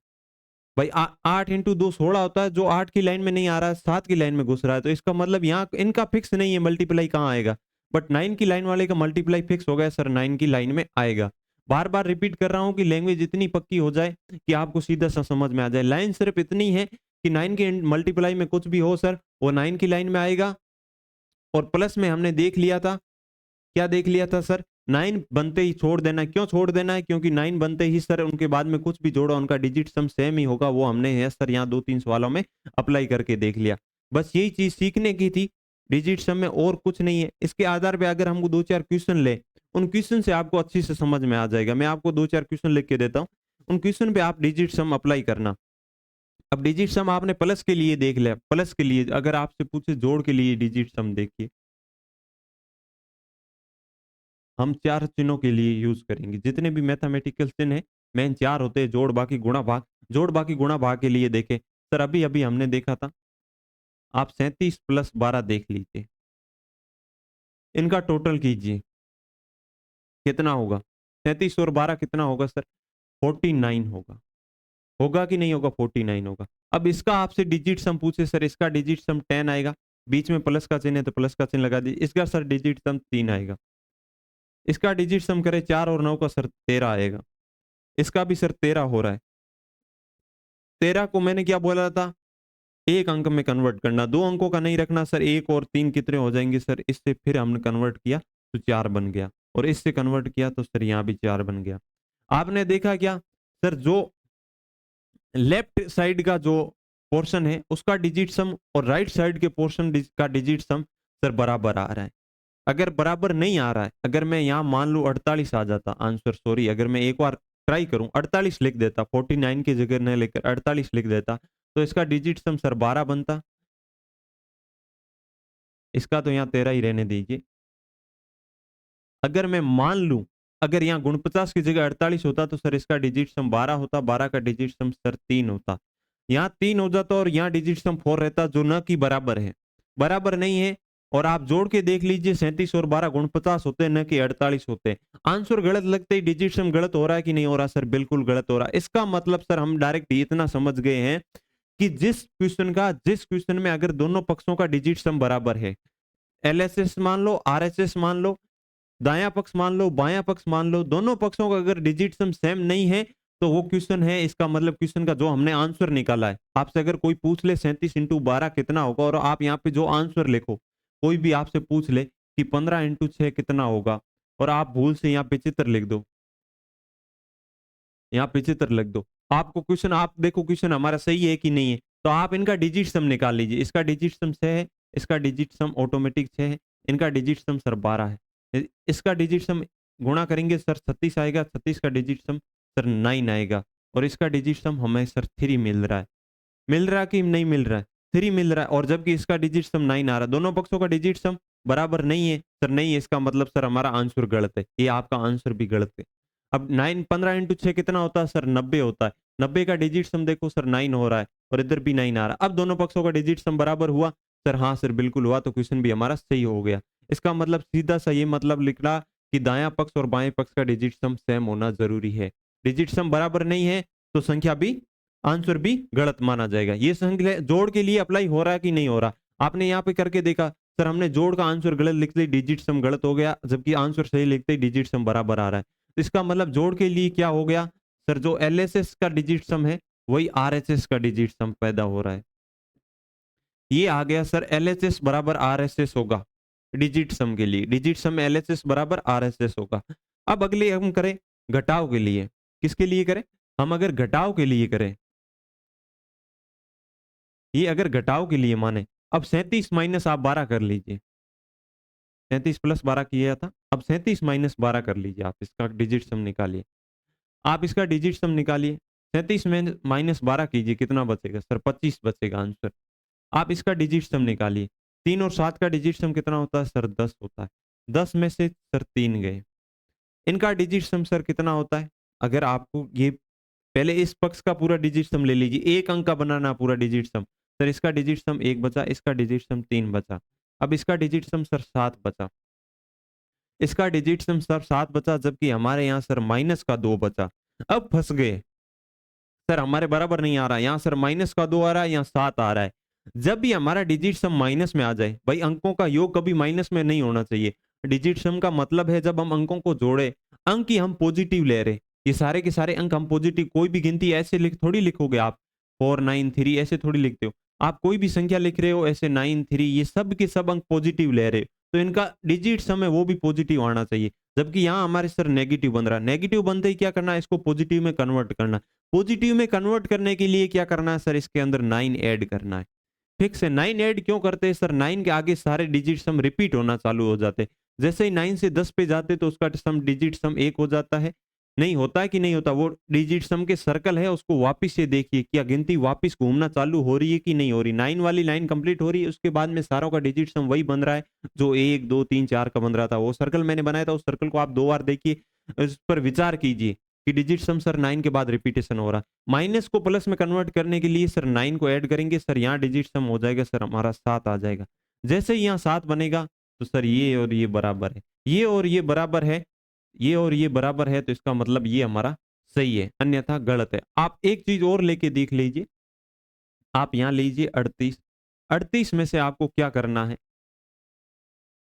S2: भाई 8 इंटू 2 16 होता है, जो 8 की लाइन में नहीं आ रहा है 7 की लाइन में घुस रहा है, तो इसका मतलब यहाँ इनका फिक्स नहीं है मल्टीप्लाई कहाँ आएगा। बट 9 की लाइन वाले का मल्टीप्लाई फिक्स हो गया सर, 9 की लाइन में आएगा। बार बार रिपीट कर रहा हूँ कि लैंग्वेज इतनी पक्की हो जाए कि आपको सीधा सा समझ में आ जाए। लाइन सिर्फ इतनी है कि 9 के मल्टीप्लाई में कुछ भी हो सर, वो 9 की लाइन में आएगा। और प्लस में हमने देख लिया था, क्या देख लिया था सर? 9 बनते ही छोड़ देना है। क्यों छोड़ देना है? क्योंकि 9 बनते ही सर उनके बाद में कुछ भी जोड़ा उनका डिजिट सम सेम ही होगा। वो हमने है सर यहाँ 2-3 सवालों में अप्लाई करके देख लिया। बस यही चीज सीखने की थी डिजिट सम में, और कुछ नहीं है। इसके आधार पे अगर हमको 2-4 क्वेश्चन ले, उन क्वेश्चन से आपको अच्छी से समझ में आ जाएगा। मैं आपको 2-4 क्वेश्चन लिख के देता हूँ, उन क्वेश्चन पे आप डिजिट सम अप्लाई करना। अब डिजिट सम आपने प्लस के लिए देख लिया, प्लस के लिए अगर आपसे पूछे जोड़ के लिए डिजिट सम देखिए, हम 4 चिन्हों के लिए यूज करेंगे। जितने भी मैथमेटिकल चिन्ह है मेन 4 होते हैं, जोड़ बाकी गुणा भाग। जोड़ बाकी गुणा भाग के लिए देखें सर, अभी अभी हमने देखा था, आप 37 प्लस 12 देख लीजिए, इनका टोटल कीजिए कितना होगा? 37 और 12 कितना होगा सर? 49 होगा। होगा कि नहीं होगा? 49 होगा। अब इसका आपसे डिजिट सम पूछे सर, इसका डिजिट सम 10 आएगा, बीच में प्लस का चिन्ह है तो प्लस का चिन्ह लगा दीजिए। इसका सर डिजिट सम 3 आएगा। इसका डिजिट सम करे 4 और 9 का सर 13 आएगा। इसका भी सर 13 हो रहा है। 13 को मैंने क्या बोला था? एक अंक में कन्वर्ट करना, 2 अंकों का नहीं रखना सर। 1 और 3 कितने हो जाएंगे सर? इससे फिर हमने कन्वर्ट किया तो 4 बन गया, और इससे कन्वर्ट किया तो सर यहाँ भी 4 बन गया। आपने देखा क्या सर, जो लेफ्ट साइड का जो पोर्शन है उसका डिजिट सम और राइट साइड के पोर्शन का डिजिट सम सर बराबर आ रहा है। अगर बराबर नहीं आ रहा है, अगर मैं यहाँ मान लूं 48 आ जाता आंसर, सॉरी अगर मैं एक बार ट्राई करूं 48 लिख देता, 49 की जगह न लेकर 48 लिख देता, तो इसका डिजिट सम सर 12 बनता। इसका तो यहाँ 13 ही रहने दीजिए। अगर मैं मान लूं, अगर यहाँ 49 की जगह 48 होता तो सर इसका डिजिट सम 12 होता, 12 का डिजिट सम सर 3 होता। यहाँ 3 हो जाता और यहाँ डिजिट सम 4 रहता, जो न की बराबर है, बराबर नहीं है। और आप जोड़ के देख लीजिए, 37 और 12 49 होते हैं, न कि 48 होते हैं। आंसर गलत लगते ही डिजिट सम गलत हो रहा है कि नहीं हो रहा सर? बिल्कुल गलत हो रहा है। इसका मतलब सर हम डायरेक्ट इतना समझ गए हैं कि जिस क्वेश्चन में अगर दोनों पक्षों का डिजिट सम बराबर है, एलएचएस मान लो, आरएचएस मान लो, दायां पक्ष मान लो, बायां पक्ष मान लो, दोनों पक्षों का अगर डिजिट सम सेम नहीं है तो वो क्वेश्चन है। इसका मतलब क्वेश्चन का जो हमने आंसर निकाला है, आपसे अगर कोई पूछ ले 37 इंटू 12 कितना होगा, और आप यहाँ पे जो आंसर लिखो, कोई भी आपसे पूछ ले कि 15 इंटू 6 कितना होगा, और आप भूल से यहाँ पे चित्र लिख दो, यहाँ पे चित्र लिख दो, आपको क्वेश्चन, आप देखो क्वेश्चन हमारा सही है कि नहीं है, तो आप इनका डिजिट सम निकाल लीजिए। इसका डिजिट सम 6 है, इसका डिजिट सम ऑटोमेटिक 6 है, इनका डिजिट सम सर 12 है। इसका डिजिट सम गुणा करेंगे सर 36 आएगा, 36 का डिजिट सम सर 9 आएगा, और इसका डिजिट सम हमें सर 3 मिल रहा है। मिल रहा है कि नहीं मिल रहा है? 3 मिल रहा है, और जबकि इसका डिजिट सम 9 आ रहा है। दोनों पक्षों का डिजिट सम बराबर नहीं है सर, नहीं है। इसका मतलब सर हमारा आंसर गलत है, ये आपका आंसर भी गलत है। अब 9 15 इंटू 6 कितना होता है सर? 90 होता है। 90 का डिजिट सम देखो सर 9 हो रहा है, और इधर भी 9 आ रहा है। अब दोनों पक्षों का डिजिट सम बराबर हुआ सर? हाँ सर बिल्कुल हुआ, तो क्वेश्चन भी हमारा सही हो गया। इसका मतलब सीधा सा ये मतलब निकला कि दायां पक्ष और बाएं पक्ष का डिजिट सम सेम होना जरूरी है। डिजिट सम बराबर नहीं है तो संख्या भी आंसर भी गलत माना जाएगा। ये संख्या जोड़ के लिए अप्लाई हो रहा है कि नहीं हो रहा? आपने यहाँ पे करके देखा, सर हमने जोड़ का आंसर गलत लिखते ही डिजिट सम गलत हो गया, जबकि आंसर सही लिखते ही डिजिट सम बराबर आ रहा है। तो इसका मतलब जोड़ के लिए क्या हो गया सर, जो एलएचएस का डिजिट सम है वही आरएचएस का डिजिट सम पैदा हो रहा है। ये आ गया सर, एलएचएस बराबर आरएचएस होगा डिजिट सम के लिए, डिजिट सम एलएचएस बराबर आरएचएस होगा। अब अगले हम करें घटाव के लिए, किसके लिए करें? हम अगर घटाव के लिए करें, ये अगर घटाव के लिए माने, अब 37 माइनस आप 12 कर लीजिए, 37 प्लस 12 किया था, अब 37 माइनस 12 कर लीजिए, आप इसका डिजिट सम निकालिए, आप इसका डिजिट सम निकालिए, 37 में माइनस 12 कीजिए, कितना बचेगा सर? 25 बचेगा आंसर। आप इसका डिजिट सम निकालिए, 3 और 7 का डिजिट सम कितना होता है सर? 10 होता है। 10 में से सर 3 गए, इनका डिजिट सम सर कितना होता है? अगर आपको ये पहले इस पक्ष का पूरा डिजिट सम ले लीजिए, एक अंक का बनाना पूरा डिजिट सम, सर इसका डिजिट सम 1 बचा, इसका डिजिट सम 3 बचा, अब इसका डिजिट सम सर 7 बचा, इसका डिजिट सम सर 7 बचा, जबकि हमारे यहाँ सर माइनस का 2 बचा। अब फंस गए सर, हमारे बराबर नहीं आ रहा, यहाँ सर माइनस का 2 आ रहा है, यहाँ 7 आ रहा है। जब भी हमारा डिजिट सम माइनस में आ जाए, भाई अंकों का योग कभी माइनस में नहीं होना चाहिए। डिजिट सम का मतलब है जब हम अंकों को जोड़े, अंक ही हम पॉजिटिव ले रहे, ये सारे के सारे अंक हम पॉजिटिव, कोई भी गिनती ऐसे थोड़ी लिखोगे आप, 4 9 3 ऐसे थोड़ी लिखते हो आप, कोई भी संख्या लिख रहे हो ऐसे 9 3, ये सब के सब अंक पॉजिटिव ले रहे हो, तो इनका डिजिट सम है वो भी पॉजिटिव आना चाहिए। जबकि यहाँ हमारे सर नेगेटिव बन रहा है, नेगेटिव बनते ही क्या करना है, इसको पॉजिटिव में कन्वर्ट करना। पॉजिटिव में कन्वर्ट करने के लिए क्या करना है सर, इसके अंदर 9 ऐड करना है। फिक्स है, 9 ऐड क्यों करते हैं सर? 9 के आगे सारे डिजिट सम रिपीट होना चालू हो जाते हैं। जैसे ही 9 से 10 पे जाते तो उसका सम डिजिट सम 1 हो जाता है। नहीं होता है कि नहीं होता? वो डिजिट सम के सर्कल है, उसको वापस से देखिए, क्या गिनती वापस घूमना चालू हो रही है कि नहीं हो रही? 9 वाली लाइन कंप्लीट हो रही है, उसके बाद में सारों का डिजिट सम वही बन रहा है जो 1 2 3 4 का बन रहा था। वो सर्कल मैंने बनाया था, उस सर्कल को आप 2 बार देखिए, इस पर विचार कीजिए कि डिजिट सम सर 9 के बाद रिपीटेशन हो रहा है। माइनस को प्लस में कन्वर्ट करने के लिए सर 9 को ऐड करेंगे, सर यहाँ डिजिट सम हो जाएगा सर हमारा 7 आ जाएगा। जैसे ही यहाँ 7 बनेगा तो सर ये और ये बराबर है, ये और ये बराबर है, ये और ये बराबर है, तो इसका मतलब ये हमारा सही है, अन्यथा गलत है। आप एक चीज और लेके देख लीजिए, आप यहाँ लीजिए 38, 38 में से आपको क्या करना है?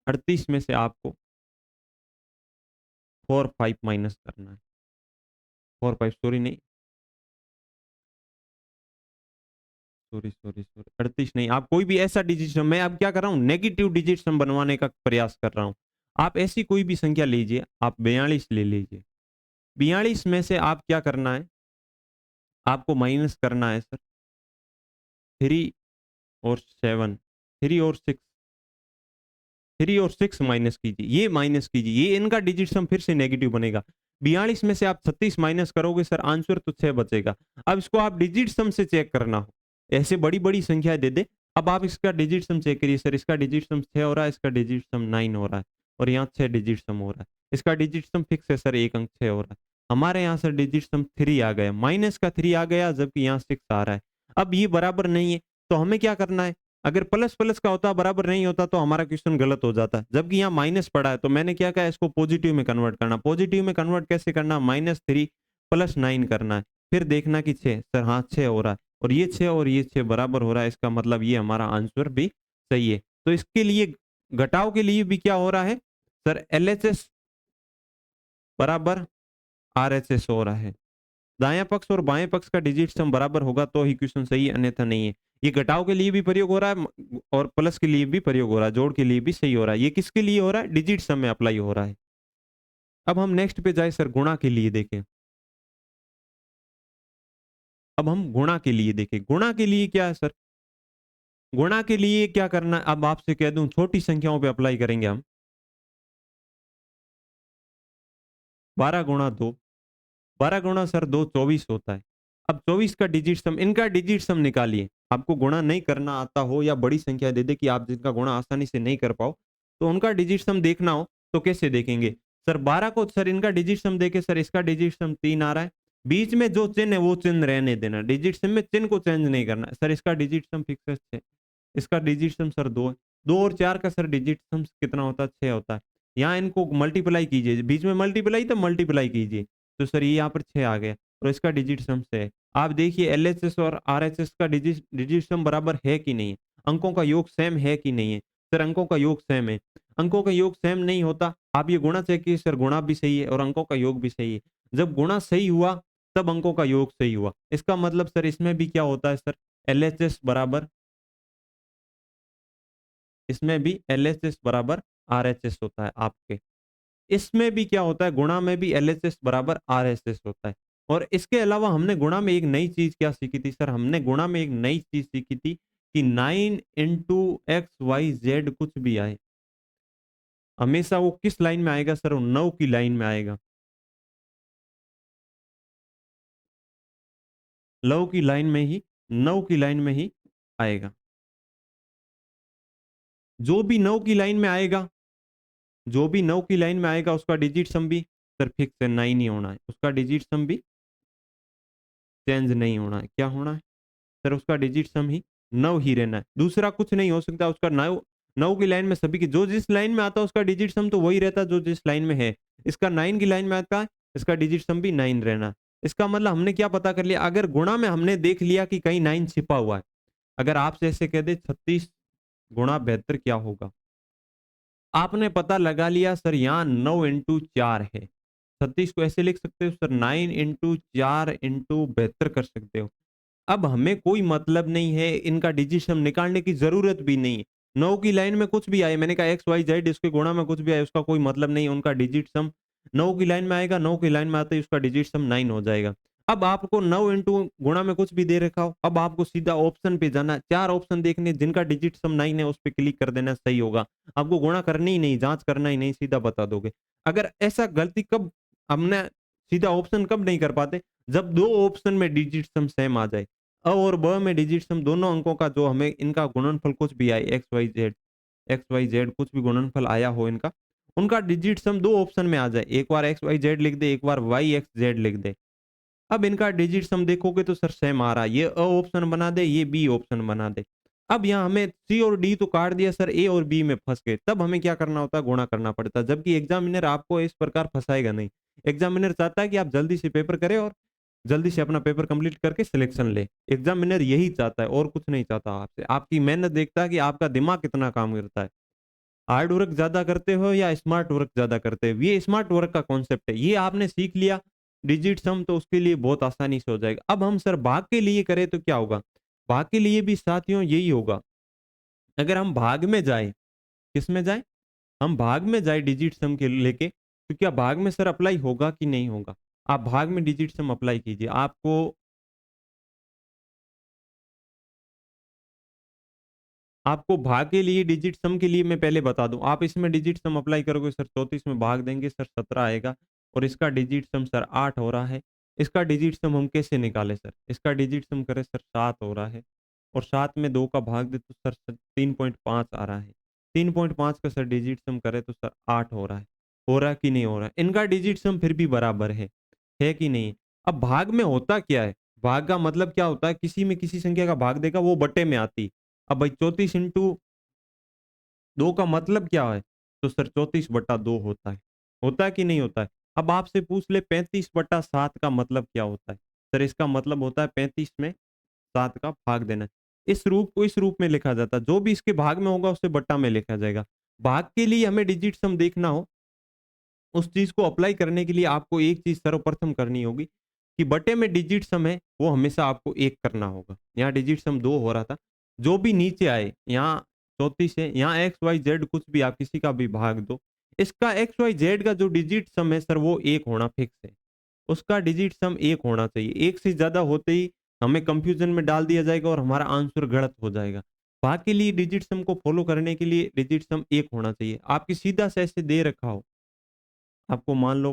S2: 38 में से आपको 4 5 माइनस करना है, 4 5 सॉरी नहीं, सॉरी 38 नहीं, आप कोई भी ऐसा डिजिट सम, मैं अब क्या कर रहा हूँ, नेगेटिव डिजिट सम बनवाने का प्रयास कर रहा हूँ। आप ऐसी कोई भी संख्या लीजिए, आप 42 ले लीजिए, 42 में से आप क्या करना है, आपको माइनस करना है सर 3 और 7, 3 और 6, 3 और 6 माइनस कीजिए, ये माइनस कीजिए, ये इनका डिजिट सम फिर से नेगेटिव बनेगा। 42 में से आप 36 माइनस करोगे सर, आंसर तो 6 बचेगा। अब इसको आप डिजिट सम से चेक करना हो, ऐसे बड़ी बड़ी संख्या दे दे, अब आप इसका डिजिट सम चेक करिए, सर इसका डिजिट सम 6 हो रहा है, इसका डिजिट सम 9 हो रहा है, और यहाँ 6 डिजिट सम हो रहा है, इसका डिजिट सम फिक्स है सर, एक अंक 6 हो रहा है। हमारे यहाँ सर डिजिट सम 3 आ गया, माइनस का 3 आ गया, जबकि यहाँ 6 आ रहा है। अब ये बराबर नहीं है, तो हमें क्या करना है? अगर प्लस प्लस का होता बराबर नहीं होता तो हमारा क्वेश्चन गलत हो जाता, जबकि यहाँ माइनस पड़ा है, तो मैंने क्या कहा, इसको पॉजिटिव में कन्वर्ट करना। पॉजिटिव में कन्वर्ट कैसे करना? -3 + 9 करना है, फिर देखना कि 6, सर हाँ 6 हो रहा है, और ये 6 और ये 6 बराबर हो रहा है, इसका मतलब ये हमारा आंसर भी सही है। तो इसके लिए घटाव के लिए भी क्या हो रहा है सर, LHS बराबर RHS हो रहा है। दायां पक्ष और बाएं पक्ष का डिजिट सम बराबर होगा तो ही क्वेश्चन सही है, अन्यथा नहीं है। ये घटाव के लिए भी प्रयोग हो रहा है और प्लस के लिए भी प्रयोग हो रहा है, जोड़ के लिए भी सही हो रहा है। ये किसके लिए हो रहा है? डिजिट सम में अप्लाई हो रहा है। अब हम नेक्स्ट पे जाए सर, गुणा के लिए देखें। अब हम गुणा के लिए देखें, गुणा के लिए क्या है सर? गुणा के लिए क्या करना है? अब आपसे कह दूं, छोटी संख्याओं पे अप्लाई करेंगे हम। 12 गुणा 2, 12 गुणा सर 2 24 होता है। अब 24 का डिजिट सम, इनका डिजिट सम निकालिए। आपको गुणा नहीं करना आता हो या बड़ी संख्या दे दे कि आप जिनका गुणा आसानी से नहीं कर पाओ, तो उनका डिजिट सम देखना हो तो कैसे देखेंगे सर? 12 को सर इनका डिजिट सम देके, सर इसका डिजिट सम 3 आ रहा है, बीच में जो चिन्ह है वो चिन्ह रहने देना, डिजिट सम में चिन्ह को चेंज नहीं करना। सर इसका डिजिट सम फिक्स है 6, इसका डिजिट सम सर 2 है, 2 और 4 का सर डिजिट सम कितना होता है? 6 होता है। यहाँ इनको मल्टीप्लाई कीजिए, बीच में मल्टीप्लाई तो मल्टीप्लाई कीजिए, तो सर ये यहाँ पर 6 आ गया, और इसका डिजिट सम 6 है। आप देखिए एलएचएस और आरएचएस का डिजिट सम बराबर है कि नहीं है, अंकों का योग सेम है कि नहीं है। सर अंकों का योग सेम है, अंकों का योग सेम नहीं होता, आप ये गुणा चेक कीजिए सर, गुणा भी सही है और अंकों का योग भी सही है। जब गुणा सही हुआ तब अंकों का योग सही हुआ, इसका मतलब सर इसमें भी क्या होता है सर, एलएचएस बराबर, इसमें भी एलएचएस बराबर आरएचएस होता है आपके। इसमें भी क्या होता है, गुणा में भी एलएचएस बराबर आरएचएस होता है। और इसके अलावा हमने गुणा में एक नई चीज क्या सीखी थी सर, हमने गुणा में एक नई चीज सीखी थी कि 9 इंटू एक्स वाई जेड कुछ भी आए, हमेशा वो किस लाइन में आएगा सर, वो 9 की लाइन में आएगा, 9 की लाइन में ही, 9 की लाइन में ही आएगा। जो भी 9 की लाइन में आएगा, जो भी 9 की लाइन में आएगा उसका डिजिट सम भी सर फिक्स है, 9 ही होना है, उसका डिजिट सम भी चेंज नहीं होना है। क्या होना है सर, उसका डिजिट सम ही 9 ही रहना है, दूसरा कुछ नहीं हो सकता। उसका 9 की लाइन में सभी की जो जिस लाइन में आता है उसका डिजिट सम तो वही रहता है जो जिस लाइन में है। इसका 9 की लाइन में आता है, इसका डिजिट सम भी 9 रहना है। इसका मतलब हमने क्या पता कर लिया, अगर गुणा में हमने देख लिया कि कहीं 9 छिपा हुआ है, अगर आपसे ऐसे कह दे 36 गुणा 72 क्या होगा, आपने पता लगा लिया सर यहाँ 9 इंटू 4 है, 36 को ऐसे लिख सकते हो सर 9 इंटू 4 इंटू 72 कर सकते हो। अब हमें कोई मतलब नहीं है, इनका डिजिट सम निकालने की जरूरत भी नहीं है। 9 की लाइन में कुछ भी आए, मैंने कहा एक्स वाई जेड इसके गुणा में कुछ भी आए उसका कोई मतलब नहीं है, उनका डिजिट सम 9 की लाइन में आएगा, 9 की लाइन में आते ही उसका डिजिट सम 9 हो जाएगा। अब आपको 9 इंटू गुणा में कुछ भी दे रखा हो, अब आपको सीधा ऑप्शन पे जाना, 4 ऑप्शन देखने जिनका डिजिट सम 9 है उस पर क्लिक कर देना, सही होगा। आपको गुणा करनी ही नहीं, जांच करना ही नहीं, सीधा बता दोगे। अगर ऐसा गलती कब हमने, सीधा ऑप्शन कब नहीं कर पाते, जब दो ऑप्शन में डिजिट सम सेम आ जाए, अ और ब में डिजिट सम दोनों अंकों का जो हमें इनका गुणनफल कुछ भी आए, एक्स वाई जेड कुछ भी गुणनफल आया हो इनका, उनका डिजिट सम दो ऑप्शन में आ जाए, एक बार एक्स वाई जेड लिख दे, एक बार वाई एक्स जेड लिख दे। अब इनका डिजिट सम देखोगे तो सर सेम आ रहा है, ये अ ऑप्शन बना दे, ये बी ऑप्शन बना दे। अब यहाँ हमें सी और डी तो काट दिया सर, ए और बी में फंस गए, तब हमें क्या करना होता है, गुणा करना पड़ता है, जबकि एग्जामिनर आपको इस प्रकार फंसाएगा नहीं। एग्जामिनर चाहता है कि आप जल्दी से पेपर करें और जल्दी से अपना पेपर कंप्लीट करके सिलेक्शन ले। एग्जामिनर यही चाहता है और कुछ नहीं चाहता आपसे, आपकी मेहनत देखता है कि आपका दिमाग कितना काम करता है, हार्ड वर्क ज्यादा करते हो या स्मार्ट वर्क ज्यादा करते हो। ये स्मार्ट वर्क का कॉन्सेप्ट है, ये आपने सीख लिया डिजिट सम तो उसके लिए बहुत आसानी से हो जाएगा। अब हम सर भाग के लिए करें तो क्या होगा, भाग के लिए भी साथियों यही होगा। अगर हम भाग में जाए, किस में जाए, हम भाग में जाए डिजिट सम के लेके, तो क्या भाग में सर अप्लाई होगा कि नहीं होगा। आप भाग में डिजिट सम अप्लाई कीजिए, आपको भाग के लिए डिजिट सम के लिए मैं पहले बता दूं, आप इसमें डिजिट सम अप्लाई करोगे सर 34 में भाग देंगे सर 17 आएगा, और इसका डिजिट सम सर 8 हो रहा है। इसका डिजिट सम हम कैसे निकालें सर, इसका डिजिट सम करें सर 7 हो रहा है, और 7 में 2 का भाग दे तो सर 3.5 आ रहा है, 3.5 का सर डिजिट सम करे तो सर 8 हो रहा है कि नहीं हो रहा है, इनका डिजिट सम फिर भी बराबर है कि नहीं। अब भाग में होता क्या है, भाग का मतलब क्या होता है, किसी में किसी संख्या का भाग देगा वो बटे में आती। अब भाई 34 इंटू 2 का मतलब क्या है, तो सर 34/2 होता है कि नहीं होता है। अब आपसे पूछ ले 35/7 का मतलब क्या होता है, सर इसका मतलब होता है 35 में 7 का भाग देना। इस रूप को इस रूप में लिखा जाता है, जो भी इसके भाग में होगा उसे बट्टा में लिखा जाएगा। भाग के लिए हमें डिजिट सम देखना हो, उस चीज को अप्लाई करने के लिए आपको एक चीज सर्वप्रथम करनी होगी कि बटे में डिजिट सम है वो हमेशा आपको एक करना होगा। यहाँ डिजिट सम 2 हो रहा था, जो भी नीचे आए, यहाँ 34 है, यहाँ एक्स वाई जेड कुछ भी आप किसी का भी भाग दो, इसका एक्स वाई जेड का जो डिजिट सम है सर वो एक होना फिक्स है, उसका डिजिट सम एक होना चाहिए। एक से ज्यादा होते ही हमें कंफ्यूजन में डाल दिया जाएगा और हमारा आंसर गलत हो जाएगा। भाग के लिए डिजिट सम को फॉलो करने के लिए डिजिट सम एक होना चाहिए। आपकी सीधा से ऐसे दे रखा हो, आपको मान लो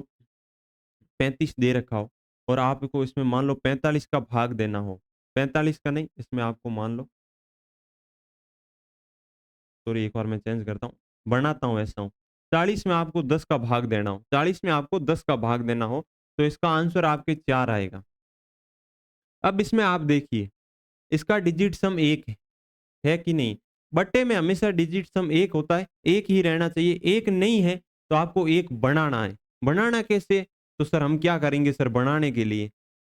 S2: 35 दे रखा हो और आपको इसमें मान लो 45 का भाग देना हो, 45 का नहीं, इसमें आपको मान लो, सॉरी एक बार मैं चेंज करता हूँ, बनाता हूँ ऐसा हूँ, 40 में आपको 10 का भाग देना हो, 40 में आपको 10 का भाग देना हो तो इसका आंसर आपके 4 आएगा। अब इसमें आप देखिए इसका डिजिट सम एक है कि नहीं, बट्टे में हमेशा डिजिट सम एक होता है, एक ही रहना चाहिए, एक नहीं है तो आपको एक बनाना है। बनाना कैसे, तो सर हम क्या करेंगे सर बनाने के लिए,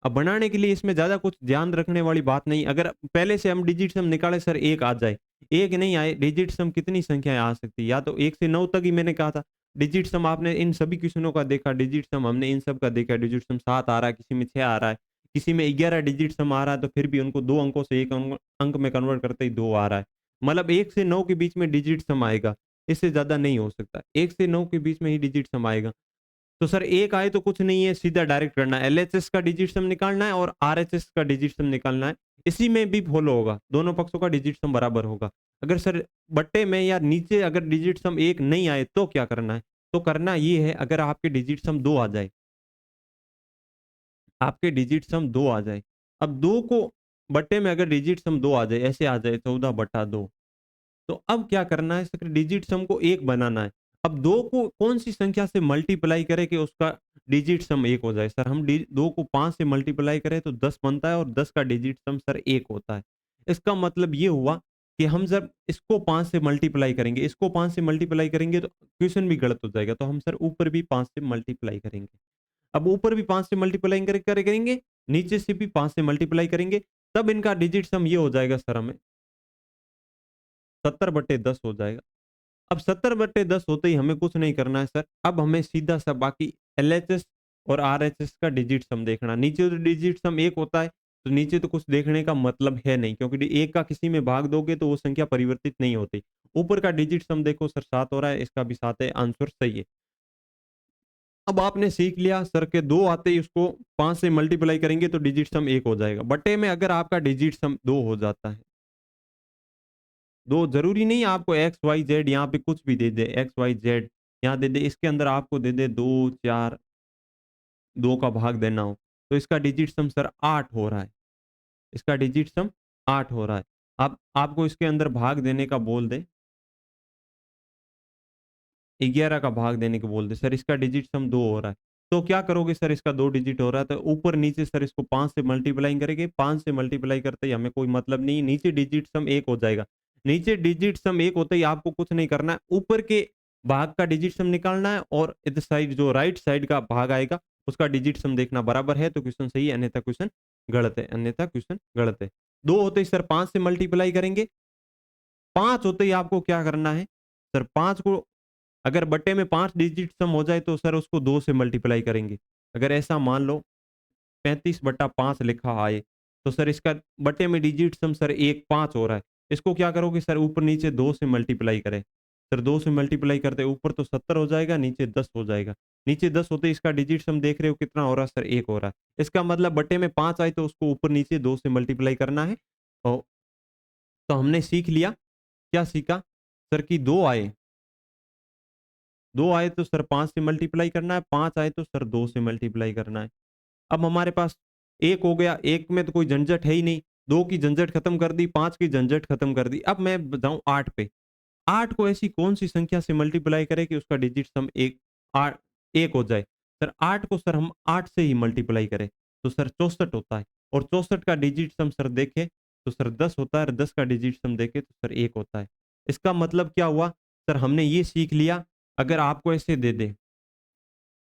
S2: अब बनाने के लिए इसमें ज़्यादा कुछ ध्यान रखने वाली बात नहीं। अगर पहले से हम डिजिट सम निकाले सर 1 आ जाए, 1 नहीं आए, डिजिट सम कितनी संख्याएँ आ सकती है? या तो 1 से 9 तक ही मैंने कहा था। डिजिट सम आपने इन सभी क्वेश्चनों का देखा, डिजिट सम हमने इन सब का देखा, डिजिट सम 7 आ रहा है, किसी में 6 आ रहा है, किसी में 11 डिजिट सम आ रहा है, तो फिर भी उनको 2 अंकों से 1 अंक में कन्वर्ट करते ही 2 आ रहा है। मतलब 1 से 9 के बीच में डिजिट सम आएगा, इससे ज़्यादा नहीं हो सकता। 1 से 9 के बीच में ही डिजिट सम आएगा। तो सर 1 आए तो कुछ नहीं है, सीधा डायरेक्ट करना है। एलएचएस का डिजिट सम निकालना है और आरएचएस का डिजिट सम निकालना है। इसी में भी फॉलो होगा, दोनों पक्षों का डिजिट सम बराबर होगा। अगर सर बट्टे में या नीचे अगर डिजिट सम 1 नहीं आए तो क्या करना है? तो करना ये है, अगर आपके डिजिट सम 2 आ जाए, आपके डिजिट सम 2 आ जाए। अब 2 को बट्टे में अगर डिजिट सम 2 आ जाए, ऐसे आ जाए 14/2, तो अब क्या करना है सर, डिजिट सम को 1 बनाना है। अब 2 को कौन-सी संख्या से मल्टीप्लाई करें कि उसका डिजिट सम 1 हो जाए? सर हम डी 2 को 5 से मल्टीप्लाई करें तो 10 बनता है और 10 का डिजिट सम सर 1 होता है। इसका मतलब ये हुआ कि हम जब इसको 5 से मल्टीप्लाई करेंगे, इसको 5 से मल्टीप्लाई करेंगे तो क्वेश्चन भी गलत हो जाएगा। तो हम सर ऊपर भी 5 से मल्टीप्लाई करेंगे। अब ऊपर भी 5 से मल्टीप्लाई करेंगे, नीचे से भी 5 से मल्टीप्लाई करेंगे, तब इनका डिजिट सम ये हो जाएगा सर, हमें 70/10 हो जाएगा। अब 70/10 होते ही हमें कुछ नहीं करना है सर। अब हमें सीधा सा बाकी एलएचएस और आरएचएस का डिजिट सम देखना। नीचे तो डिजिट सम 1 होता है, तो नीचे तो कुछ देखने का मतलब है नहीं, क्योंकि 1 का किसी में भाग दोगे तो वो संख्या परिवर्तित नहीं होती। ऊपर का डिजिट सम देखो सर 7 हो रहा है, इसका भी 7 है, आंसर सही है। अब आपने सीख लिया सर के 2 आते ही उसको 5 से मल्टीप्लाई करेंगे तो डिजिट सम 1 हो जाएगा। बटे में अगर आपका डिजिट सम 2 हो जाता है, 2 ज़रूरी नहीं है आपको एक्स, वाई, ज़ेड यहाँ पे कुछ भी दे दे, एक्स, वाई, ज़ेड यहाँ दे दे, इसके अंदर आपको दे दे 2, 4, 2 का भाग देना हो, तो इसका डिजिट सम सर 8 हो रहा है। इसका डिजिट सम 8 हो रहा है। अब आपको इसके अंदर भाग देने का बोल दे, 11 का भाग देने को बोल दे, सर इसका डिजिट सम 2 हो रहा है। तो क्या करोगे सर, इसका 2 डिजिट हो रहा है तो ऊपर-नीचे सर इसको 5 से मल्टीप्लाई करेंगे, 5 से मल्टीप्लाई करते ही हमें कोई मतलब नहीं है, नीचे डिजिट सम 1 हो जाएगा। नीचे डिजिट सम 1 होते ही आपको कुछ नहीं करना है, ऊपर के भाग का डिजिट सम निकालना है और इधर साइड जो राइट साइड का भाग आएगा, उसका डिजिट सम देखना, बराबर है तो क्वेश्चन सही है, अन्यथा क्वेश्चन गलत है, अन्यथा क्वेश्चन गलत है। 2 होते ही सर 5 से मल्टीप्लाई करेंगे, 5 होते ही आपको क्या करना है, सर 5 को अगर बट्टे में 5 डिजिट सम हो जाए तो सर उसको 2 से मल्टीप्लाई करेंगे। अगर ऐसा मान लो 35/5 लिखा आए, तो सर इसका बट्टे में डिजिट सम सर 1 5 हो रहा है। इसको क्या करोगे सर, ऊपर-नीचे 2 से मल्टीप्लाई करें। सर 2 से मल्टीप्लाई करते ऊपर तो 70 हो जाएगा, नीचे 10 हो जाएगा। नीचे 10 होते ही इसका डिजिट सम देख रहे हो कितना हो रहा है सर, 1 हो रहा है। इसका मतलब बट्टे में 5 आए तो उसको ऊपर-नीचे 2 से मल्टीप्लाई करना है। औ तो हमने सीख लिया, क्या सीखा? सर कि 2 आए, 2 आए तो सर 5 से मल्टीप्लाई करना है, 5 आए तो सर 2 से मल्टीप्लाई करना है। अब हमारे पास 1 हो गया, 1 में तो कोई झंझट है ही नहीं, 2 की झंझट खत्म कर दी, 5 की झंझट खत्म कर दी। अब मैं जाऊँ 8 पे, 8 को ऐसी कौन-सी संख्या से मल्टीप्लाई करें कि उसका डिजिट सम 1 हो जाए? सर 8 को सर हम 8 से ही मल्टीप्लाई करें, तो सर 64 होता है और 64 का डिजिट सम सर देखें, तो सर 10 होता है और 10 का डिजिट सम देखें तो सर 1 होता है। इसका मतलब क्या हुआ? सर हमने ये सीख लिया, अगर आपको ऐसे दे दे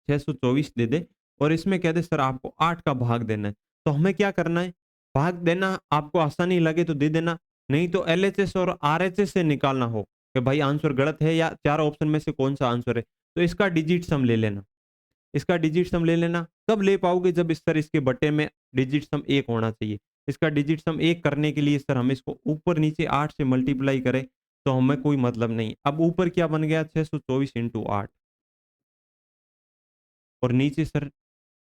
S2: 624 दे दे और इसमें कह दे सर आपको 8 का भाग देना है, तो हमें क्या करना है? भाग देना आपको आसानी लगे तो दे देना, नहीं तो एलएचएस और आरएचएस से निकालना हो कि भाई आंसर गलत है या 4 ऑप्शन में से कौन-सा आंसर है, तो इसका डिजिट सम ले लेना। इसका डिजिट सम ले लेना, कब ले पाओगे? जब इस सर इसके बट्टे में डिजिट सम 1 होना चाहिए। इसका डिजिट सम 1 करने के लिए सर हम इसको ऊपर-नीचे 8 से मल्टीप्लाई करें, तो हमें कोई मतलब नहीं। अब ऊपर क्या बन गया? 624 इंटू 8 और नीचे सर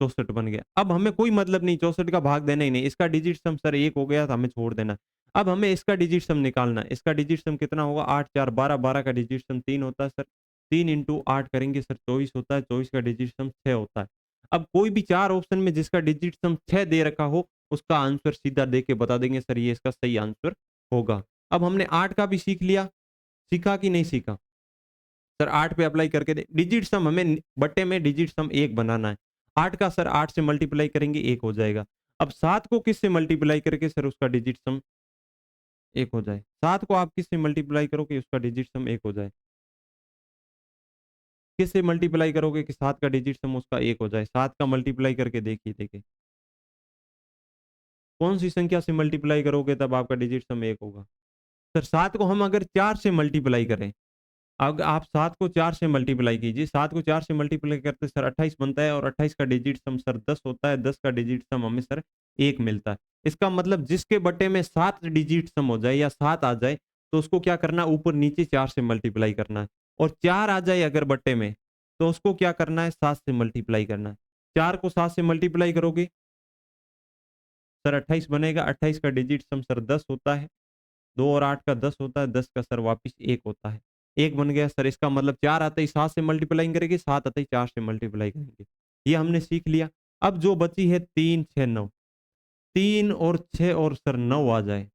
S2: 64 बन गया। अब हमें कोई मतलब नहीं, 64 का भाग देना ही नहीं। इसका डिजिट सम सर 1 हो गया तो हमें छोड़ देना। अब हमें इसका डिजिट सम निकालना है। इसका डिजिट सम कितना होगा? 8 4 12, 12 का डिजिट सम 3 होता है सर। 3 इंटू 8 करेंगे सर 24 होता है। 24 का डिजिट सम 6 होता है। अब कोई भी 4 ऑप्शन में जिसका डिजिट सम 6 दे रखा हो, उसका आंसर सीधा देख के बता देंगे सर ये इसका सही आंसर होगा। अब हमने 8 का भी सीख लिया, सीखा कि नहीं सीखा? सर 8 पे अप्लाई करके दे डिजिट सम हमें बट्टे में डिजिट सम 1 बनाना है। 8 का सर 8 से मल्टीप्लाई करेंगे 1 हो जाएगा। अब 7 को किससे मल्टीप्लाई करके सर उसका डिजिट सम 1 हो जाए? 7 को आप किससे मल्टीप्लाई करोगे उसका डिजिट सम 1 हो जाए? किससे मल्टीप्लाई करोगे कि 7 का डिजिट सम उसका 1 हो जाए? 7 का मल्टीप्लाई करके देखिए, देखिए। कौन सी संख्या से मल्टीप्लाई करोगे तब आपका डिजिट सम 1 होगा? सर 7 को हम अगर 4 से मल्टीप्लाई करें, अगर आप 7 को 4 से मल्टीप्लाई कीजिए, 7 को 4 से मल्टीप्लाई करते सर 28 बनता है और 28 का डिजिट सम सर 10 होता है, 10 का डिजिट सम हमें सर 1 मिलता है। इसका मतलब जिसके बट्टे में 7 डिजिट सम हो जाए या 7 आ जाए, तो उसको क्या करना है, ऊपर-नीचे 4 से मल्टीप्लाई करना है और 4 आ जाए अगर बट्टे में, तो उसको क्या करना है, 7 से मल्टीप्लाई करना है। 4 को 7 से मल्टीप्लाई करोगे, सर 28 बनेगा, 28 का डिजिट सम सर 10 होता है। 2 और 8 का 10 होता है, 10 का सर वापिस 1 होता है। 1 बन गया सर, इसका मतलब 4 आते ही 7 से मल्टीप्लाई करेंगे, 7 आते ही 4 से मल्टीप्लाई करेंगे। ये हमने सीख लिया। अब जो बची है 3, 6, 9, 3 और 6 और सर 9 आ जाए,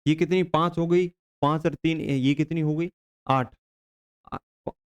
S2: ये कितनी 5 हो गई, 5 और 3 ये कितनी हो गई 8। आ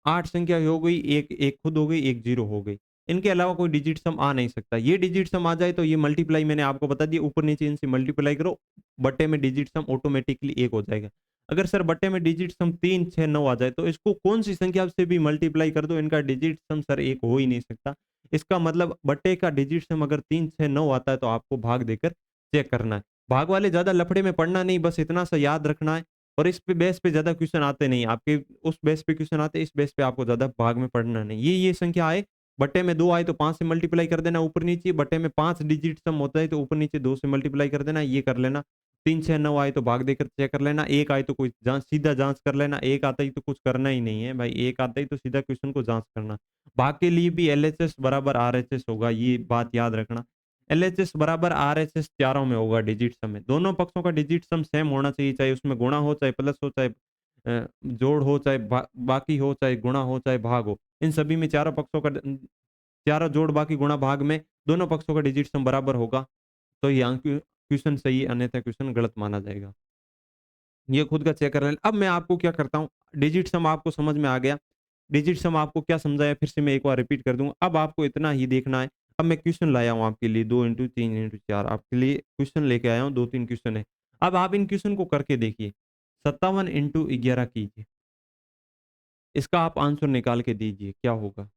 S2: 8 संख्या हो गई, एक खुद हो गई, एक 0 हो गई। इनके अलावा कोई डिजिट सम आ नहीं सकता। ये डिजिट सम आ जाए तो ये मल्टीप्लाई मैंने आपको बता दिया, ऊपर-नीचे इनसे मल्टीप्लाई करो, बट्टे में डिजिट सम ऑटोमैटिकली 1 हो जाएगा। अगर सर बट्टे में डिजिट सम 3, 6, 9 आ जाए तो इसको कौन-सी संख्या से भी मल्टीप्लाई कर दो, इनका डिजिट सम सर 1 हो ही नहीं सकता। इसका मतलब बट्टे का डिजिट सम अगर 3, 6, 9 आता है तो आपको भाग देकर चेक करना है। भाग वाले ज़्यादा लफड़े में पड़ना नहीं, बस इतना सा याद रखना है और इस पे बेस पे ज़्यादा क्वेश्चन आते नहीं। आपके उस बेस पे क्वेश्चन आते हैं, इस बेस पे आपको ज़्यादा भाग में पढ़ना नहीं। ये संख्या आए, बट्टे में 2 आए तो 5 से मल्टीप्लाई कर देना ऊपर-नीचे, बट्टे में 5 डिजिट सम होता है तो ऊपर-नीचे 2 से मल्टीप्लाई कर देना, ये कर लेना। 3, 6, 9 आए तो भाग देकर चेक कर लेना, 1 आए तो कोई जाँच सीधा जाँच कर लेना, 1 आता ही तो कुछ करना ही नहीं है भाई, 1 आता ही तो सीधा क्वेश्चन को जाँच करना। भाग के लिए भी एलएचएस बराबर आरएचएस होगा, ये बात याद रखना। एलएचएस बराबर आरएचएस चारों में होगा डिजिट सम में। दोनों पक्षों का डिजिट सम सेम होना चाहिए, चाहे उसमें गुणा हो, चाहे प्लस हो, चाहे जोड़ हो, चाहे बाकी हो, चाहे गुणा हो, चाहे भाग हो। इन सभी में चारों पक्षों का चारों जोड़ बाकी गुणा भाग में दोनों पक्षों का डिजिट सम बराबर होगा, तो ये क्वेश्चन सही है, अन्यथा क्वेश्चन गलत माना जाएगा। ये खुद का चेक कर लें। अब मैं आपको क्या करता हूँ, डिजिट सम आपको समझ में आ गया। डिजिट सम आपको क्या समझाया फिर से मैं एक बार रिपीट कर दूँगा। अब आपको इतना ही देखना है। अब मैं क्वेश्चन लाया हूँ आपके लिए 2 इंटू 3 इंटू 4 आपके लिए क्वेश्चन लेके आया हूँ, 2-3 क्वेश्चन है। अब आप इन क्वेश्चन को करके देखिए। 57 इंटू 11 कीजिए। इसका आप आंसर निकाल के दीजिए, क्या होगा?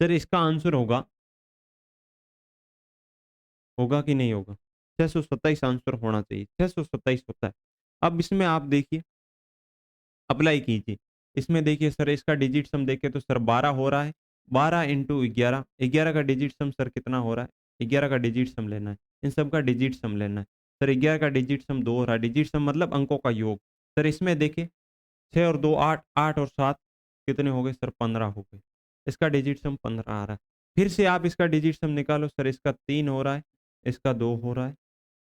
S2: सर इसका आंसर होगा होगा कि नहीं होगा? 627 आंसर होना चाहिए, 627 होता है। अब इसमें आप देखिए, अप्लाई कीजिए। इसमें देखिए सर इसका डिजिट सम देखें तो सर 12 हो रहा है। 12 इंटू 11, 11 का डिजिट सम सर कितना हो रहा है? 11 का डिजिट सम लेना है। इन सब का डिजिट सम लेना है। सर 11 का डिजिट सम 2 हो रहा है। डिजिट सम मतलब अंकों का योग। सर इसमें देखिए 6 और 2 8, 8 और 7 कितने हो गए सर? 15 हो गए। इसका डिजिट सम 15 आ रहा है। फिर से आप इसका डिजिट सम निकालो, सर इसका 3 हो रहा है, इसका 2 हो रहा है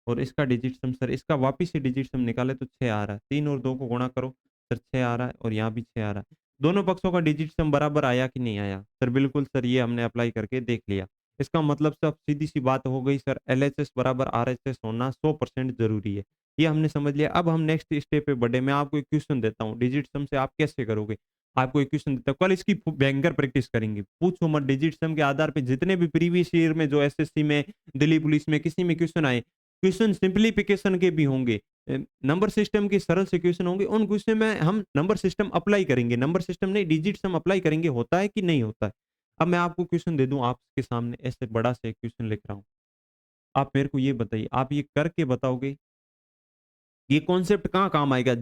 S2: और इसका डिजिट सम सर इसका वापिस से डिजिट सम निकाले तो 6 आ रहा है। 3 और 2 को गुणा करो, सर 6 आ रहा है और यहाँ भी 6 आ रहा है। दोनों पक्षों का डिजिट सम बराबर आया कि नहीं आया? सर बिल्कुल सर, ये हमने अप्लाई करके देख लिया। इसका मतलब सब सीधी-सी बात हो गई सर, एलएचएस बराबर आरएचएस होना 100% ज़रूरी है। ये हमने समझ लिया। अब हम नेक्स्ट स्टेप पे बढ़े। मैं आपको एक क्वेश्चन देता हूँ, डिजिट सम से आप कैसे करोगे? आपको एक क्वेश्चन देता हूँ, कल इसकी भयंकर प्रैक्टिस करेंगे। पूछो मत, डिजिट सम के आधार पे जितने भी प्रीवियस ईयर में जो एसएससी में, दिल्ली पुलिस में किसी में क्वेश्चन आए, क्वेश्चन सिंप्लीफिकेशन के भी होंगे, नंबर सिस्टम के सरल से क्वेश्चन होंगे, उन क्वेश्चन में हम नंबर सिस्टम अप्लाई करेंगे, नंबर सिस्टम नहीं डिजिट सम अप्लाई करेंगे, होता है कि नहीं होता है। अब मैं आपको क्वेश्चन दे दूं आपके सामने, ऐसे बड़ा से क्वेश्चन लिख रहा हूँ, आप मेरे को ये बताइए, आप ये करके बताओगे ये कॉन्सेप्ट कहाँ काम आएगा?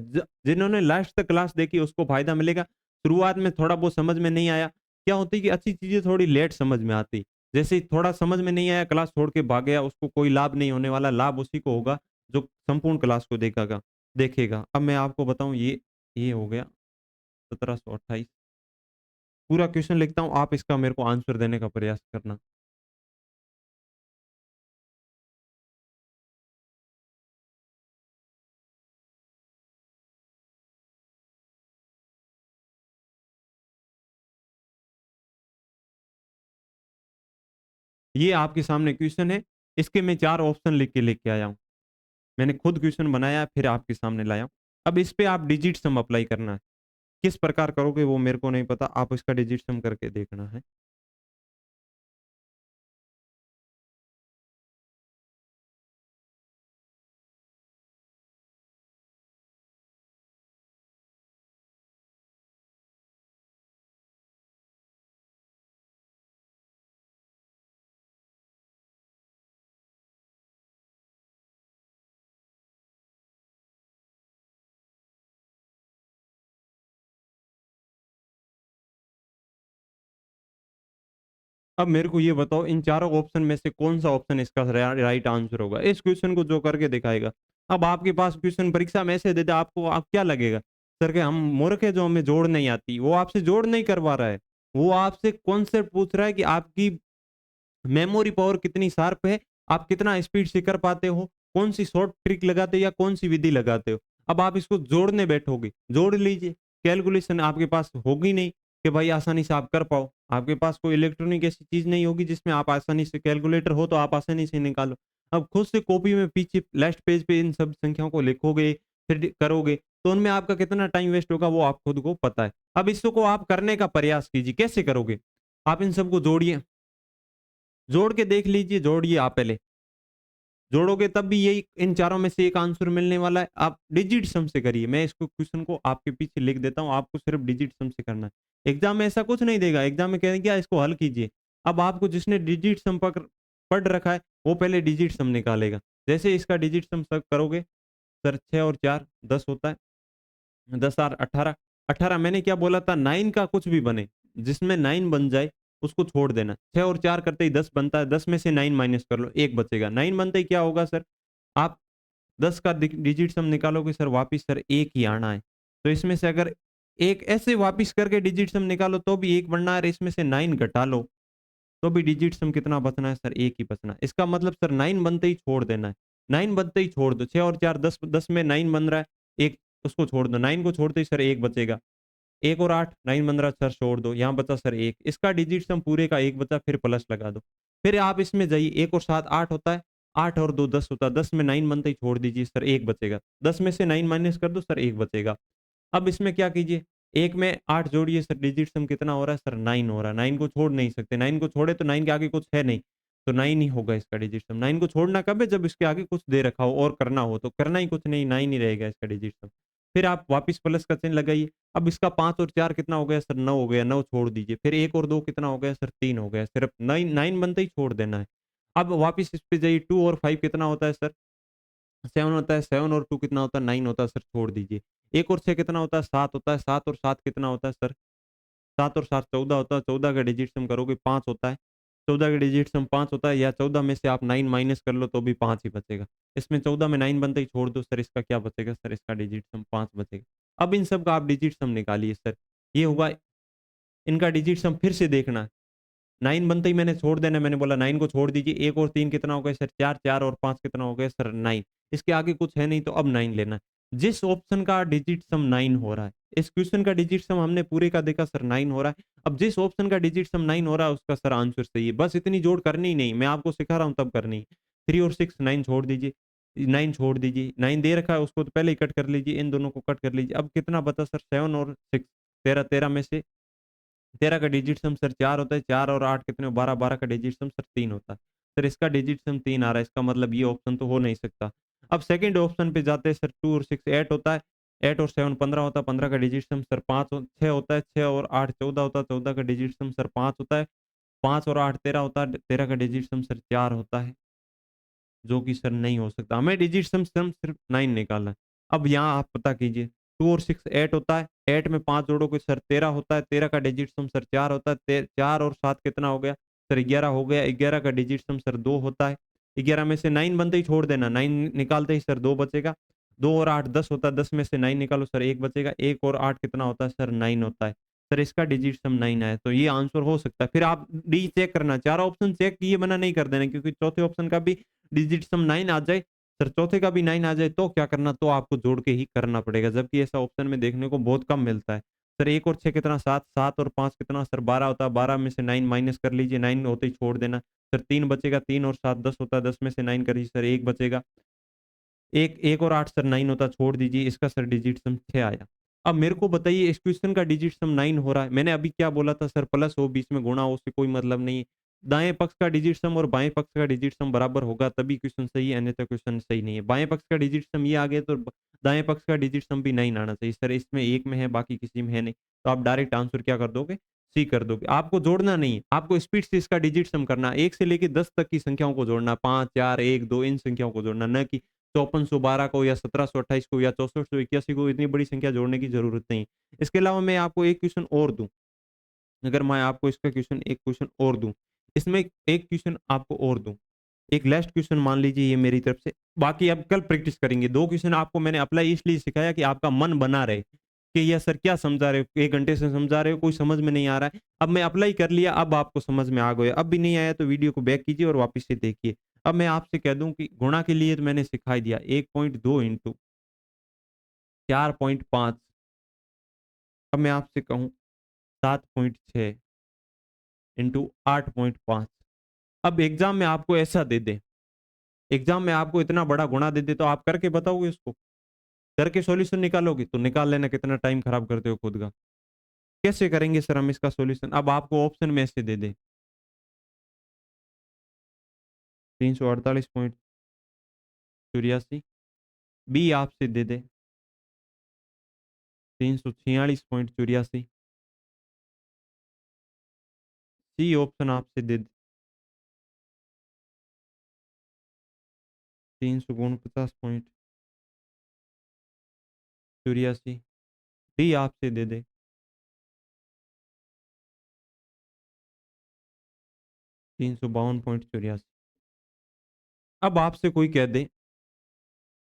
S2: जिन्होंने लास्ट तक क्लास देखी उसको फायदा मिलेगा। शुरुआत में थोड़ा बहुत समझ में नहीं आया, क्या होती है कि अच्छी चीजें थोड़ी लेट समझ में आती। जैसे ही थोड़ा समझ में नहीं आया, क्लास छोड़ के भाग गया, उसको कोई लाभ नहीं होने वाला। लाभ उसी को होगा जो संपूर्ण क्लास को देखेगा। अब मैं आपको बताऊं, ये हो गया 1728। पूरा क्वेश्चन लिखता हूँ, आप इसका मेरे को आंसर देने का प्रयास करना। ये आपके सामने क्वेश्चन है, इसके मैं 4 ऑप्शन लिख के लेके आया हूँ। मैंने खुद क्वेश्चन बनाया फिर आपके सामने लाया हूँ। अब इस पे आप डिजिट सम अप्लाई करना है। किस प्रकार करोगे वो मेरे को नहीं पता, आप इसका डिजिट सम करके देखना है। अब मेरे को ये बताओ इन चारों ऑप्शन में से कौन सा ऑप्शन इसका राइट आंसर होगा। इस क्वेश्चन को जो करके दिखाएगा, अब आपके पास क्वेश्चन परीक्षा में ऐसे देता आपको, आप क्या लगेगा सर के हम मूर्ख है जो हमें जोड़ नहीं आती। वो आपसे जोड़ नहीं करवा रहा है, वो आपसे कॉन्सेप्ट पूछ रहा है कि आपकी मेमोरी पावर कितनी शार्प है, आप कितना स्पीड से कर पाते हो, कौन सी शॉर्ट ट्रिक लगाते हो या कौन सी विधि लगाते हो। अब आप इसको जोड़ने बैठोगे, जोड़ लीजिए, कैलकुलेशन आपके पास होगी नहीं कि भाई आसानी से आप कर पाओ। आपके पास कोई इलेक्ट्रॉनिक ऐसी चीज नहीं होगी जिसमें आप आसानी से, कैलकुलेटर हो तो आप आसानी से निकालो। अब खुद से कॉपी में पीछे लास्ट पेज पे इन सब संख्याओं को लिखोगे, फिर करोगे, तो उनमें आपका कितना टाइम वेस्ट होगा वो आप खुद को पता है। अब इसको आप करने का प्रयास कीजिए, कैसे करोगे, आप इन सबको जोड़िए, जोड़ के देख लीजिए, जोड़िए आप पहले, जोड़ोगे तब भी यही इन चारों में से एक आंसर मिलने वाला है। आप डिजिट सम से करिए, मैं इसको क्वेश्चन को आपके पीछे लिख देता हूं, आपको सिर्फ डिजिट सम से करना है। एग्जाम में ऐसा कुछ नहीं देगा, एग्जाम में कहेंगे क्या इसको हल कीजिए। अब आपको जिसने डिजिट सम पढ़ रखा है वो पहले डिजिट सम निकालेगा। जैसे इसका डिजिट सम सब करोगे, सर 6 और 4 10 होता है, 10 और 18, 18 मैंने क्या बोला था, 9 का कुछ भी बने, जिसमें 9 बन जाए उसको छोड़ देना। 6 और 4 करते ही 10 बनता है, 10 में से 9 माइनस कर लो, 1 बचेगा। 9 बनते ही क्या होगा सर, आप 10 का डिजिट सम निकालोगे सर, वापिस सर 1 ही आना है। तो इसमें से अगर एक ऐसे वापिस करके डिजिट सम निकालो तो भी 1 बनना है, इसमें से 9 घटा लो तो भी डिजिट सम कितना बचना है सर, 1 ही बचना है। इसका मतलब सर 9 बनते ही छोड़ देना है, 9 बनते ही छोड़ दो। 6 और 4 10, 10 में 9 बन रहा है, 1 उसको छोड़ दो, 9 को छोड़ते ही सर 1 बचेगा। 1 और 8 9 बन रहा सर, छोड़ दो, यहाँ बचा सर 1, इसका डिजिट सम पूरे का 1 बचा, फिर प्लस लगा दो। फिर आप इसमें जाइए, 1 और 7 8 होता है, 8 और 2 10 होता है, 10 में 9 बनते ही छोड़ दीजिए सर, 1 बचेगा। 10 में से 9 माइनस कर दो सर, 1 बचेगा। अब इसमें क्या कीजिए, 1 में 8 जोड़िए सर, डिजिट सम कितना हो रहा है सर, 9 हो रहा है। 9 को छोड़ नहीं सकते, 9 को छोड़े तो 9 के आगे कुछ है नहीं, तो 9 ही होगा इसका डिजिट सम। 9 को छोड़ना कब है, जब इसके आगे कुछ दे रखा हो और करना हो, तो करना ही कुछ नहीं, 9 ही रहेगा इसका डिजिट सम। फिर आप वापस प्लस का चिन्ह लगाइए। अब इसका 5 और 4 कितना हो गया सर, 9 हो गया, 9 छोड़ दीजिए। फिर 1 और 2 कितना हो गया सर, 3 हो गया, सिर्फ 9 बनते ही छोड़ देना है। अब वापस इस पे जाइए, 2 और 5 कितना होता है सर, 7 होता है, 7 और 2 कितना होता है, 9 होता है सर, छोड़ दीजिए। 1 और 6 कितना होता है, 7 होता है, 7 और 7 कितना होता है सर, 7 और 7 14 होता है, 14 का डिजिट सम करोगे 5 होता है, 14 का डिजिट सम 5 होता है, या 14 में से आप 9 माइनस कर लो तो भी 5 ही बचेगा। इसमें 14 में 9 बनते ही छोड़ दो सर, इसका क्या बचेगा सर, इसका डिजिट सम 5 बचेगा। अब इन सब का आप डिजिट सम निकालिए सर, ये होगा इनका डिजिट सम, फिर से देखना है। 9 बनते ही मैंने छोड़ देना है, मैंने बोला 9 को छोड़ दीजिए, 1 और 3 कितना हो गया सर, 4, 4 और 5 कितना हो गया सर, 9। इसके आगे कुछ है नहीं तो अब 9 लेना है। जिस ऑप्शन का डिजिट सम 9 हो रहा है, इस क्वेश्चन का डिजिट सम हमने पूरे का देखा सर 9 हो रहा है। अब जिस ऑप्शन का डिजिट सम 9 हो रहा है उसका सर आंसर सही है। बस इतनी जोड़ करनी ही नहीं, मैं आपको सिखा रहा हूँ तब करनी है। 3 और 6 9 छोड़ दीजिए, 9 छोड़ दीजिए, 9 दे रखा है उसको तो पहले ही कट कर लीजिए, इन दोनों को कट कर लीजिए। अब कितना बचा सर, 7 और 6 13, 13 में से 13 का डिजिट सम सर 4 होता है, 4 और 8 कितने, 12, 12 का डिजिट सम सर 3 होता है। सर इसका डिजिट सम 3 आ रहा है, इसका मतलब ये ऑप्शन तो हो नहीं सकता। अब सेकंड ऑप्शन पे जाते हैं सर, 2 और 6 8 होता है, 8 और 7 15 होता है, 15 का डिजिट सम सर 5 6 होता है, 6 और 8 14 होता है, 14 का डिजिट सम सर 5 होता है, 5 और 8 13 होता है, 13 का डिजिट सम सर 4 होता है, जो कि सर नहीं हो सकता। हमें डिजिट सम सिर्फ 9 निकालना है। अब यहाँ आप पता कीजिए, 2 और 6 8 होता है, 8 में 5 जोड़ोगे सर 13 होता है, 13 का डिजिट सम सर 4 होता है, 4 और 7 कितना हो गया सर, 11 हो गया, 11 का डिजिट सम सर 2 होता है। 11 में से 9 बनते ही छोड़ देना, 9 निकालते ही सर 2 बचेगा। 2 और 8 10 होता है, 10 में से 9 निकालो सर 1 बचेगा। 1 और 8 कितना होता है सर, 9 होता है। सर इसका डिजिट सम 9 आया, तो ये आंसर हो सकता है। फिर आप डी चेक करना, चारों ऑप्शन चेक किए बिना नहीं कर देना, क्योंकि चौथे ऑप्शन का भी डिजिट सम 9 आ जाए, सर चौथे का भी 9 आ जाए तो क्या करना, तो आपको जोड़ के ही करना पड़ेगा, जबकि ऐसा ऑप्शन में देखने को बहुत कम मिलता है। सर 1 और 6 कितना, 7, 7 और 5 कितना सर 12 होता है, 12 में से 9 माइनस कर लीजिए, 9 होते ही छोड़ देना। सर 3 बचेगा, 3 और 7 10 होता है, 10 में से 9 करिए सर 1 बचेगा। 1 1 और 8 सर 9 होता है, छोड़ दीजिए, इसका सर डिजिट सम 6 आया। अब मेरे को बताइए इस क्वेश्चन का डिजिट सम 9 हो रहा है, मैंने अभी क्या बोला था सर, प्लस हो बीच में गुणा हो उससे कोई मतलब नहीं है। दाएं पक्ष का डिजिट सम और बाएं पक्ष का डिजिट सम बराबर होगा तभी क्वेश्चन सही है, अन्यथा क्वेश्चन सही नहीं है। बाएं पक्ष का डिजिट सम ये आ गया तो दाएं पक्ष का डिजिट सम भी 9 आना चाहिए। सर इसमें एक में है बाकी किसी में है नहीं, तो आप डायरेक्ट आंसर क्या कर दोगे, सी कर दोगे। आपको जोड़ना नहीं है, आपको स्पीड से इसका डिजिट सम करना है, 1 से लेके 10 तक की संख्याओं को जोड़ना, 5 4 1 2 इन संख्याओं को जोड़ना, न कि 5412 को या 1728 को या 6481 को, इतनी बड़ी संख्या जोड़ने की जरूरत नहीं। इसके अलावा मैं आपको एक क्वेश्चन और दूं, अगर मैं आपको इसका क्वेश्चन एक क्वेश्चन और दूं, इसमें एक क्वेश्चन आपको और दूं, एक लास्ट क्वेश्चन मान लीजिए ये मेरी तरफ से, बाकी अब कल प्रैक्टिस करेंगे। 2 क्वेश्चन आपको मैंने अप्लाई इसलिए सिखाया कि आपका मन बना रहे कि यह सर क्या समझा रहे हो, 1 घंटे से समझा रहे हो, कोई समझ में नहीं आ रहा है। अब मैं अप्लाई कर लिया, अब आपको समझ में आ गया। अब भी नहीं आया तो वीडियो को बैक कीजिए और वापस से देखिए। अब मैं आपसे कह दूं कि गुणा के लिए तो मैंने सिखा ही दिया, 1.2 इंटू 4.5। अब मैं आपसे कहूं 7.6 इंटू 8.5। अब एग्जाम में आपको ऐसा दे दे, एग्जाम में आपको इतना बड़ा गुणा दे दे, तो आप करके बताओगे उसको? करके सॉल्यूशन निकालोगे? तो निकाल लेना, कितना टाइम खराब करते हो खुद का। कैसे करेंगे सर हम इसका सॉल्यूशन? अब आपको ऑप्शन में ऐसे दे दे, 348.84, बी आपसे दे दे 346.84, सी ऑप्शन आपसे दे दे 349.84, डी आपसे दे दे 352.84। अब आपसे कोई कह दे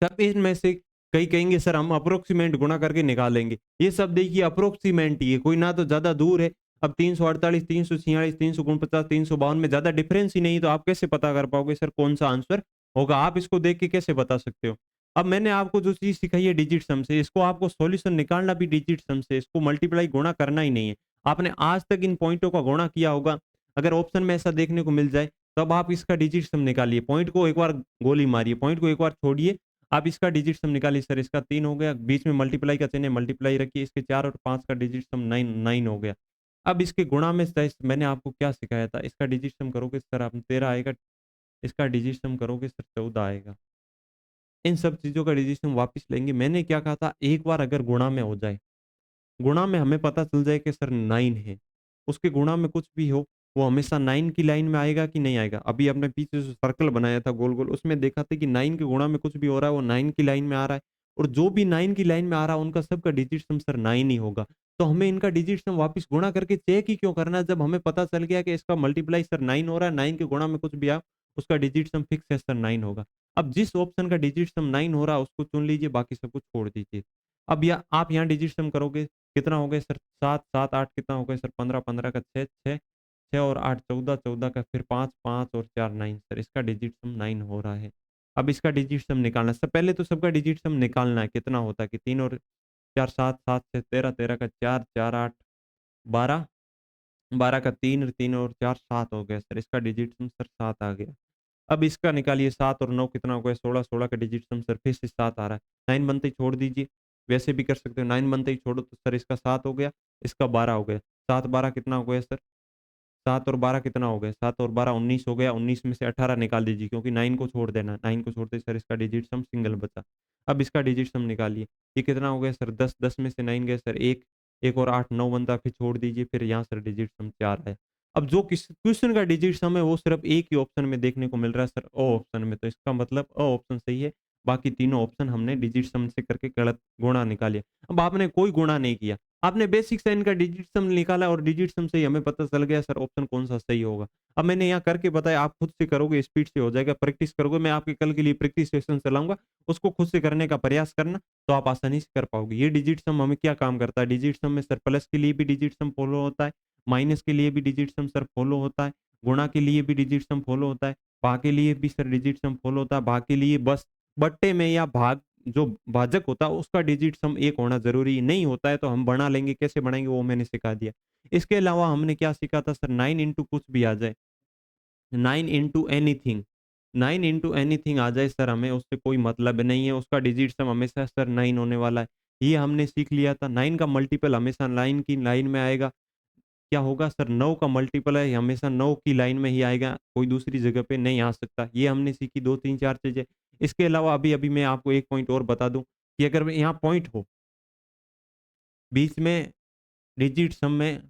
S2: सब इनमें से, कई कहेंगे सर हम अप्रोक्सीमेट गुणा करके निकालेंगे। ये सब देखिए अप्रोक्सीमेट ही है, कोई ना तो ज्यादा दूर है। अब 348, 346, 349, 352 में ज्यादा डिफरेंस ही नहीं, तो आप कैसे पता कर पाओगे सर कौन सा आंसर होगा? आप इसको देख के कैसे बता सकते हो? अब मैंने आपको जो चीज सिखाई है डिजिट सम से, इसको आपको सॉल्यूशन निकालना भी डिजिट सम से, इसको मल्टीप्लाई गुणा करना ही नहीं है। आपने आज तक इन पॉइंटों का गुणा किया होगा, अगर ऑप्शन में ऐसा देखने को मिल जाए तब आप इसका डिजिट सम निकालिए। पॉइंट को एक बार गोली मारिए, पॉइंट को एक बार छोड़िए, आप इसका डिजिट सम निकालिए। सर इसका 3 हो गया, बीच में मल्टीप्लाई का चिन्ह है, मल्टीप्लाई रखिए, इसके 4 और 5 का डिजिट सम 9 हो गया। अब इसके गुणा में मैंने आपको क्या सिखाया था, इसका डिजिट सम करोगे सर आप 13 आएगा, इसका डिजिट सम करोगे सर 14 आएगा। इन सब चीजों का डिजिट सम वापस लेंगे। मैंने क्या कहा था, एक बार अगर गुणा में हो जाए, गुणा में हमें पता चल जाए कि सर 9 है, उसके गुणा में कुछ भी हो, वो हमेशा 9 की लाइन में आएगा कि नहीं आएगा? अभी आपने पीछे जो सर्कल बनाया था गोल गोल, उसमें देखा था कि 9 के गुणा में कुछ भी हो रहा है वो 9 की लाइन में आ रहा है, और जो भी 9 की लाइन में आ रहा है उनका सबका डिजिट सम सर 9 ही होगा। तो हमें इनका डिजिट सम वापस गुणा करके चेक ही क्यों करना है, जब हमें पता चल गया कि इसका मल्टीप्लाई सर 9 हो रहा है, 9 के गुणा में कुछ भी आया उसका डिजिट सम फिक्स है सर 9 होगा। अब जिस ऑप्शन का डिजिट सम 9 हो रहा है उसको चुन लीजिए, बाकी सब कुछ छोड़ दीजिए। अब या आप यहाँ डिजिट सम करोगे, कितना हो गया सर? 7, 7, 8 कितना हो गया सर? 15, 15 का 6, 6, 6 और 8 14, 14 का फिर 5, 5 और 4 9 सर, इसका डिजिट सम 9 हो रहा है। अब इसका डिजिट सम निकालना है। सबसे पहले तो सबका डिजिट सम निकालना है, कितना होता है कि 3 और 4 7, 7 6 13, 13 का 4, 4 8 12, 12 का 3, 3 और 4 7 हो गया सर, इसका डिजिट सम सर 7 आ गया। अब इसका निकालिए, 7 और 9 कितना हो गया? 16, 16 का डिजिट सम सर फिर से 7 आ रहा है। 9 बनते ही छोड़ दीजिए, वैसे भी कर सकते हो, 9 बनते ही छोड़ो तो सर इसका 7 हो गया, इसका 12 हो गया। 7 12 कितना हो गया सर? 7 और 12 कितना हो गया? 7 और 12 19 हो गया, 19 में से 18 निकाल दीजिए क्योंकि 9 को छोड़ देना, 9 को छोड़ते सर इसका डिजिट सम सिंगल बचा। अब इसका डिजिट सम निकालिए, ये कितना हो गया सर? 10, 10 में से 9 गए सर 1, 1 और 8 9 बनता, फिर छोड़ दीजिए, फिर यहाँ सर डिजिट सम 4 है। अब जो किस क्वेश्चन का डिजिट सम है वो सिर्फ एक ही ऑप्शन में देखने को मिल रहा है सर, अ ऑप्शन में, तो इसका मतलब अ ऑप्शन सही है। बाकी तीनों ऑप्शन हमने डिजिट सम से करके गलत गुणा निकाले। अब आपने कोई गुणा नहीं किया, आपने बेसिक साइन का डिजिट सम निकाला और डिजिट सम से ही हमें पता चल गया सर ऑप्शन कौन सा सही होगा। अब मैंने यहाँ करके बताया, आप खुद से करोगे स्पीड से हो जाएगा, प्रैक्टिस करोगे, मैं आपके कल के लिए प्रैक्टिस सेशन चलाऊंगा, उसको खुद से करने का प्रयास करना, तो आप आसानी से कर पाओगे। ये डिजिट सम हमें क्या काम करता है, डिजिट सम में सर प्लस के लिए भी डिजिट सम फॉलो होता है, माइनस के लिए भी डिजिट सम सर फॉलो होता है, गुणा के लिए भी डिजिट सम फॉलो होता है, भाग के लिए भी सर डिजिट सम फॉलो होता है। भाग के लिए बस बट्टे में या भाग जो भाजक होता है उसका डिजिट सम एक होना जरूरी नहीं होता है, तो हम बना लेंगे, कैसे बनाएंगे वो मैंने सिखा दिया। इसके अलावा हमने क्या सीखा था सर, 9 इंटू कुछ भी आ जाए, 9 इंटू एनीथिंग, 9 इंटू एनीथिंग आ जाए सर, हमें उससे कोई मतलब नहीं है, उसका डिजिट सम हमेशा सर 9 होने वाला है। ये हमने सीख लिया था। 9 का मल्टीपल हमेशा 9 की लाइन में आएगा, क्या होगा सर? 9 का मल्टीपल है हमेशा 9 की लाइन में ही आएगा, कोई दूसरी जगह पे नहीं आ सकता। ये हमने सीखी 2 3 4 चीजें। इसके अलावा अभी अभी मैं आपको एक पॉइंट और बता दूं कि अगर यहाँ पॉइंट हो बीच में डिजिट सम में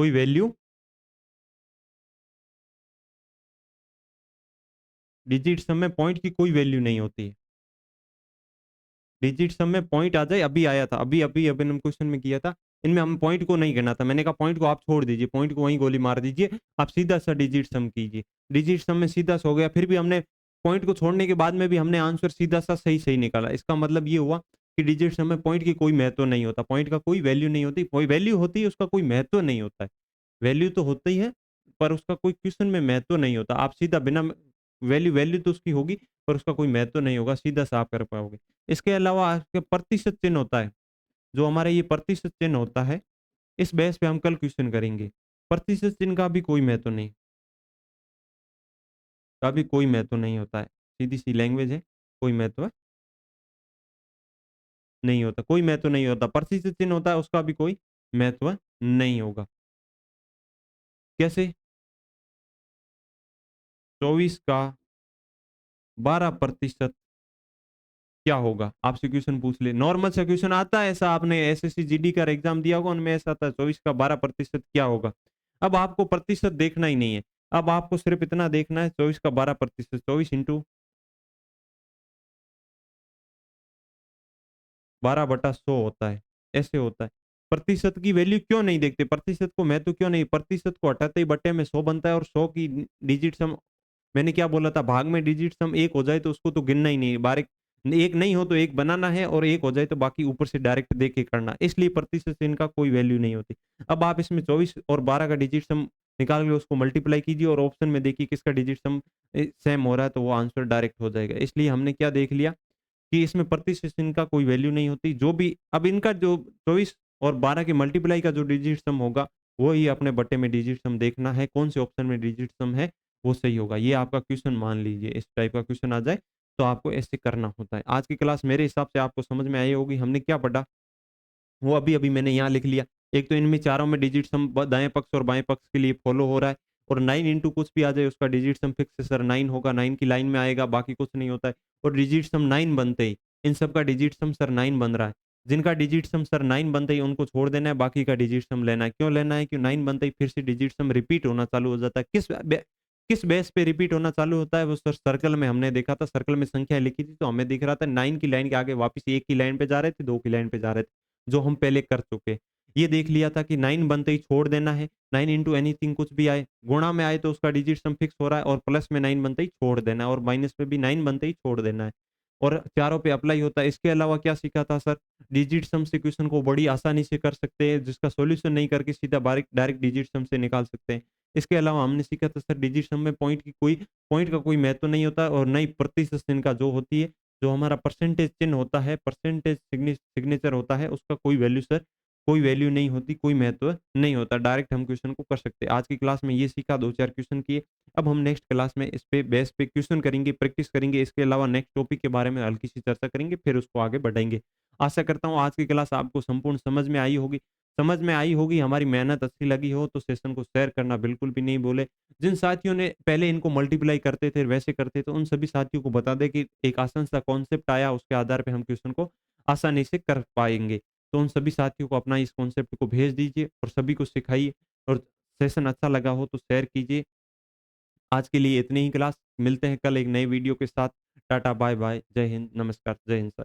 S2: कोई वैल्यू डिजिट सम में पॉइंट की कोई वैल्यू नहीं होती है। डिजिट सम में पॉइंट आ जाए, अभी आया था, अभी अभी अभी हम क्वेश्चन में किया था, इनमें हम पॉइंट को नहीं गिना था। मैंने कहा पॉइंट को आप छोड़ दीजिए, पॉइंट को वहीं गोली मार दीजिए, आप सीधा सा डिजिट सम कीजिए। डिजिट सम में सीधा सा हो गया, फिर भी हमने पॉइंट को छोड़ने के बाद में भी हमने आंसर सीधा सा सही सही निकाला। इसका मतलब ये हुआ कि डिजिट सम में पॉइंट की कोई महत्व नहीं होता, पॉइंट का कोई वैल्यू नहीं होती, कोई वैल्यू होती है उसका कोई महत्व नहीं होता है। वैल्यू तो होता ही है पर उसका कोई क्वेश्चन में महत्व नहीं होता। आप सीधा बिना वैल्यू वैल्यू तो उसकी होगी पर उसका कोई महत्व नहीं होगा, सीधा सा आप कर पाओगे। इसके अलावा आपके प्रतिशत चिन्ह होता है, जो हमारा ये प्रतिशत चिन्ह होता है, इस बेस पे हम कल क्वेश्चन करेंगे। प्रतिशत चिन्ह का भी कोई महत्व नहीं, का भी कोई महत्व नहीं होता है। सीधी सी लैंग्वेज है, कोई महत्व नहीं होता, कोई महत्व नहीं होता। प्रतिशत चिन्ह होता है, उसका भी कोई महत्व नहीं होगा। कैसे? 24 का 12% क्या होगा? आपसे क्वेश्चन पूछ ले, नॉर्मल सा क्वेश्चन आता है ऐसा, आपने एसएससी जीडी का एग्जाम दिया होगा, उनमें ऐसा आता है 24 का 12% क्या होगा? अब आपको प्रतिशत देखना ही नहीं है, अब आपको सिर्फ इतना देखना है 24 का 12%, 24 इंटू 12/100 होता है, ऐसे होता है। प्रतिशत की वैल्यू क्यों नहीं देखते? प्रतिशत को महत्व क्यों नहीं? प्रतिशत को हटाते ही बट्टे में 100 बनता है और 100 की डिजिट सम, मैंने क्या बोला था, भाग में डिजिट सम 1 हो जाए तो उसको तो गिनना ही नहीं है। बारीक 1 नहीं हो तो 1 बनाना है और 1 हो जाए तो बाकी ऊपर से डायरेक्ट देख के करना। इसलिए प्रतिशत से इनका कोई वैल्यू नहीं होती। अब आप इसमें 24 और 12 का डिजिट सम निकाल के उसको मल्टीप्लाई कीजिए और ऑप्शन में देखिए किसका डिजिट सम सेम हो रहा है, तो वो आंसर डायरेक्ट हो जाएगा। इसलिए हमने क्या देख लिया कि इसमें प्रतिशत इनका कोई वैल्यू नहीं होती। जो भी अब इनका जो 24 और 12 के मल्टीप्लाई का जो डिजिट सम होगा, वो ही अपने बट्टे में डिजिट सम देखना है, कौन से ऑप्शन में डिजिट सम है, वो सही होगा। ये आपका क्वेश्चन मान लीजिए, इस टाइप का क्वेश्चन आ जाए, तो आपको ऐसे करना होता है। आज की क्लास मेरे हिसाब से आपको समझ में आई होगी। हमने क्या पढ़ा, वो अभी-अभी मैंने यहाँ लिख लिया। एक तो इनमें चारों में डिजिट सम दाएँ पक्ष और बाएँ पक्ष के लिए फॉलो हो रहा है और 9 इंटू कुछ भी आ जाए उसका डिजिट सम फिक्स है सर 9 होगा, 9 की लाइन में आएगा, बाकी कुछ नहीं होता है। और डिजिट सम 9 बनते ही इन सब का डिजिट सम सर 9 बन रहा है। जिनका डिजिट सम सर 9 बनते ही उनको छोड़ देना है, बाकी का डिजिट सम लेना है। क्यों लेना है? कि 9 बनते ही फिर से डिजिट सम रिपीट होना चालू हो जाता है। किस बेस पे रिपीट होना चालू होता है? वो सर सर्कल में हमने देखा था, सर्कल में संख्या लिखी थी तो हमें दिख रहा था 9 की लाइन के आगे वापस 1 की लाइन पे जा रहे थे, 2 की लाइन पे जा रहे थे, जो हम पहले कर चुके। ये देख लिया था कि 9 बनते ही छोड़ देना है, 9 इंटू एनीथिंग कुछ भी आए, गुणा में आए तो उसका डिजिट सम फिक्स हो रहा है और प्लस में 9 बनते ही छोड़ देना है और माइनस में भी 9 बनते ही छोड़ देना है और चारों पे अप्लाई होता है। इसके अलावा क्या सीखा था सर? डिजिट सम से क्वेश्चन को बड़ी आसानी से कर सकते हैं, जिसका सॉल्यूशन नहीं करके सीधा बारीक डायरेक्ट डिजिट सम से निकाल सकते हैं। इसके अलावा हमने सीखा था सर डिजिट सम में पॉइंट का कोई महत्व नहीं होता और न ही प्रतिशत चिन्ह का जो होती है, जो हमारा परसेंटेज चिन्ह होता है, परसेंटेज सिग्नेचर होता है, उसका कोई वैल्यू सर कोई वैल्यू नहीं होती, कोई महत्व नहीं होता। डायरेक्ट हम क्वेश्चन को कर सकते हैं। आज की क्लास में ये सीखा, 2-4 क्वेश्चन किए। अब हम नेक्स्ट क्लास में इस पे बेस पे क्वेश्चन करेंगे, प्रैक्टिस करेंगे। इसके अलावा नेक्स्ट टॉपिक के बारे में हल्की सी चर्चा करेंगे, फिर उसको आगे बढ़ाएँगे। आशा करता हूँ आज की क्लास आपको संपूर्ण समझ में आई होगी। समझ में आई होगी, हमारी मेहनत अच्छी लगी हो तो सेशन को शेयर करना बिल्कुल भी नहीं भूलें। जिन साथियों ने पहले इनको मल्टीप्लाई करते थे, वैसे करते थे, उन सभी साथियों को बता दें कि एक आसान सा कॉन्सेप्ट आया, उसके आधार पे हम क्वेश्चन को आसानी से कर पाएँगे। तो उन सभी साथियों को अपना इस कॉन्सेप्ट को भेज दीजिए और सभी को सिखाइए और सेशन अच्छा लगा हो तो शेयर कीजिए। आज के लिए इतनी ही क्लास, मिलते हैं कल एक नई वीडियो के साथ। टाटा, बाय बाय, जय हिंद, नमस्कार, जय हिंद सर।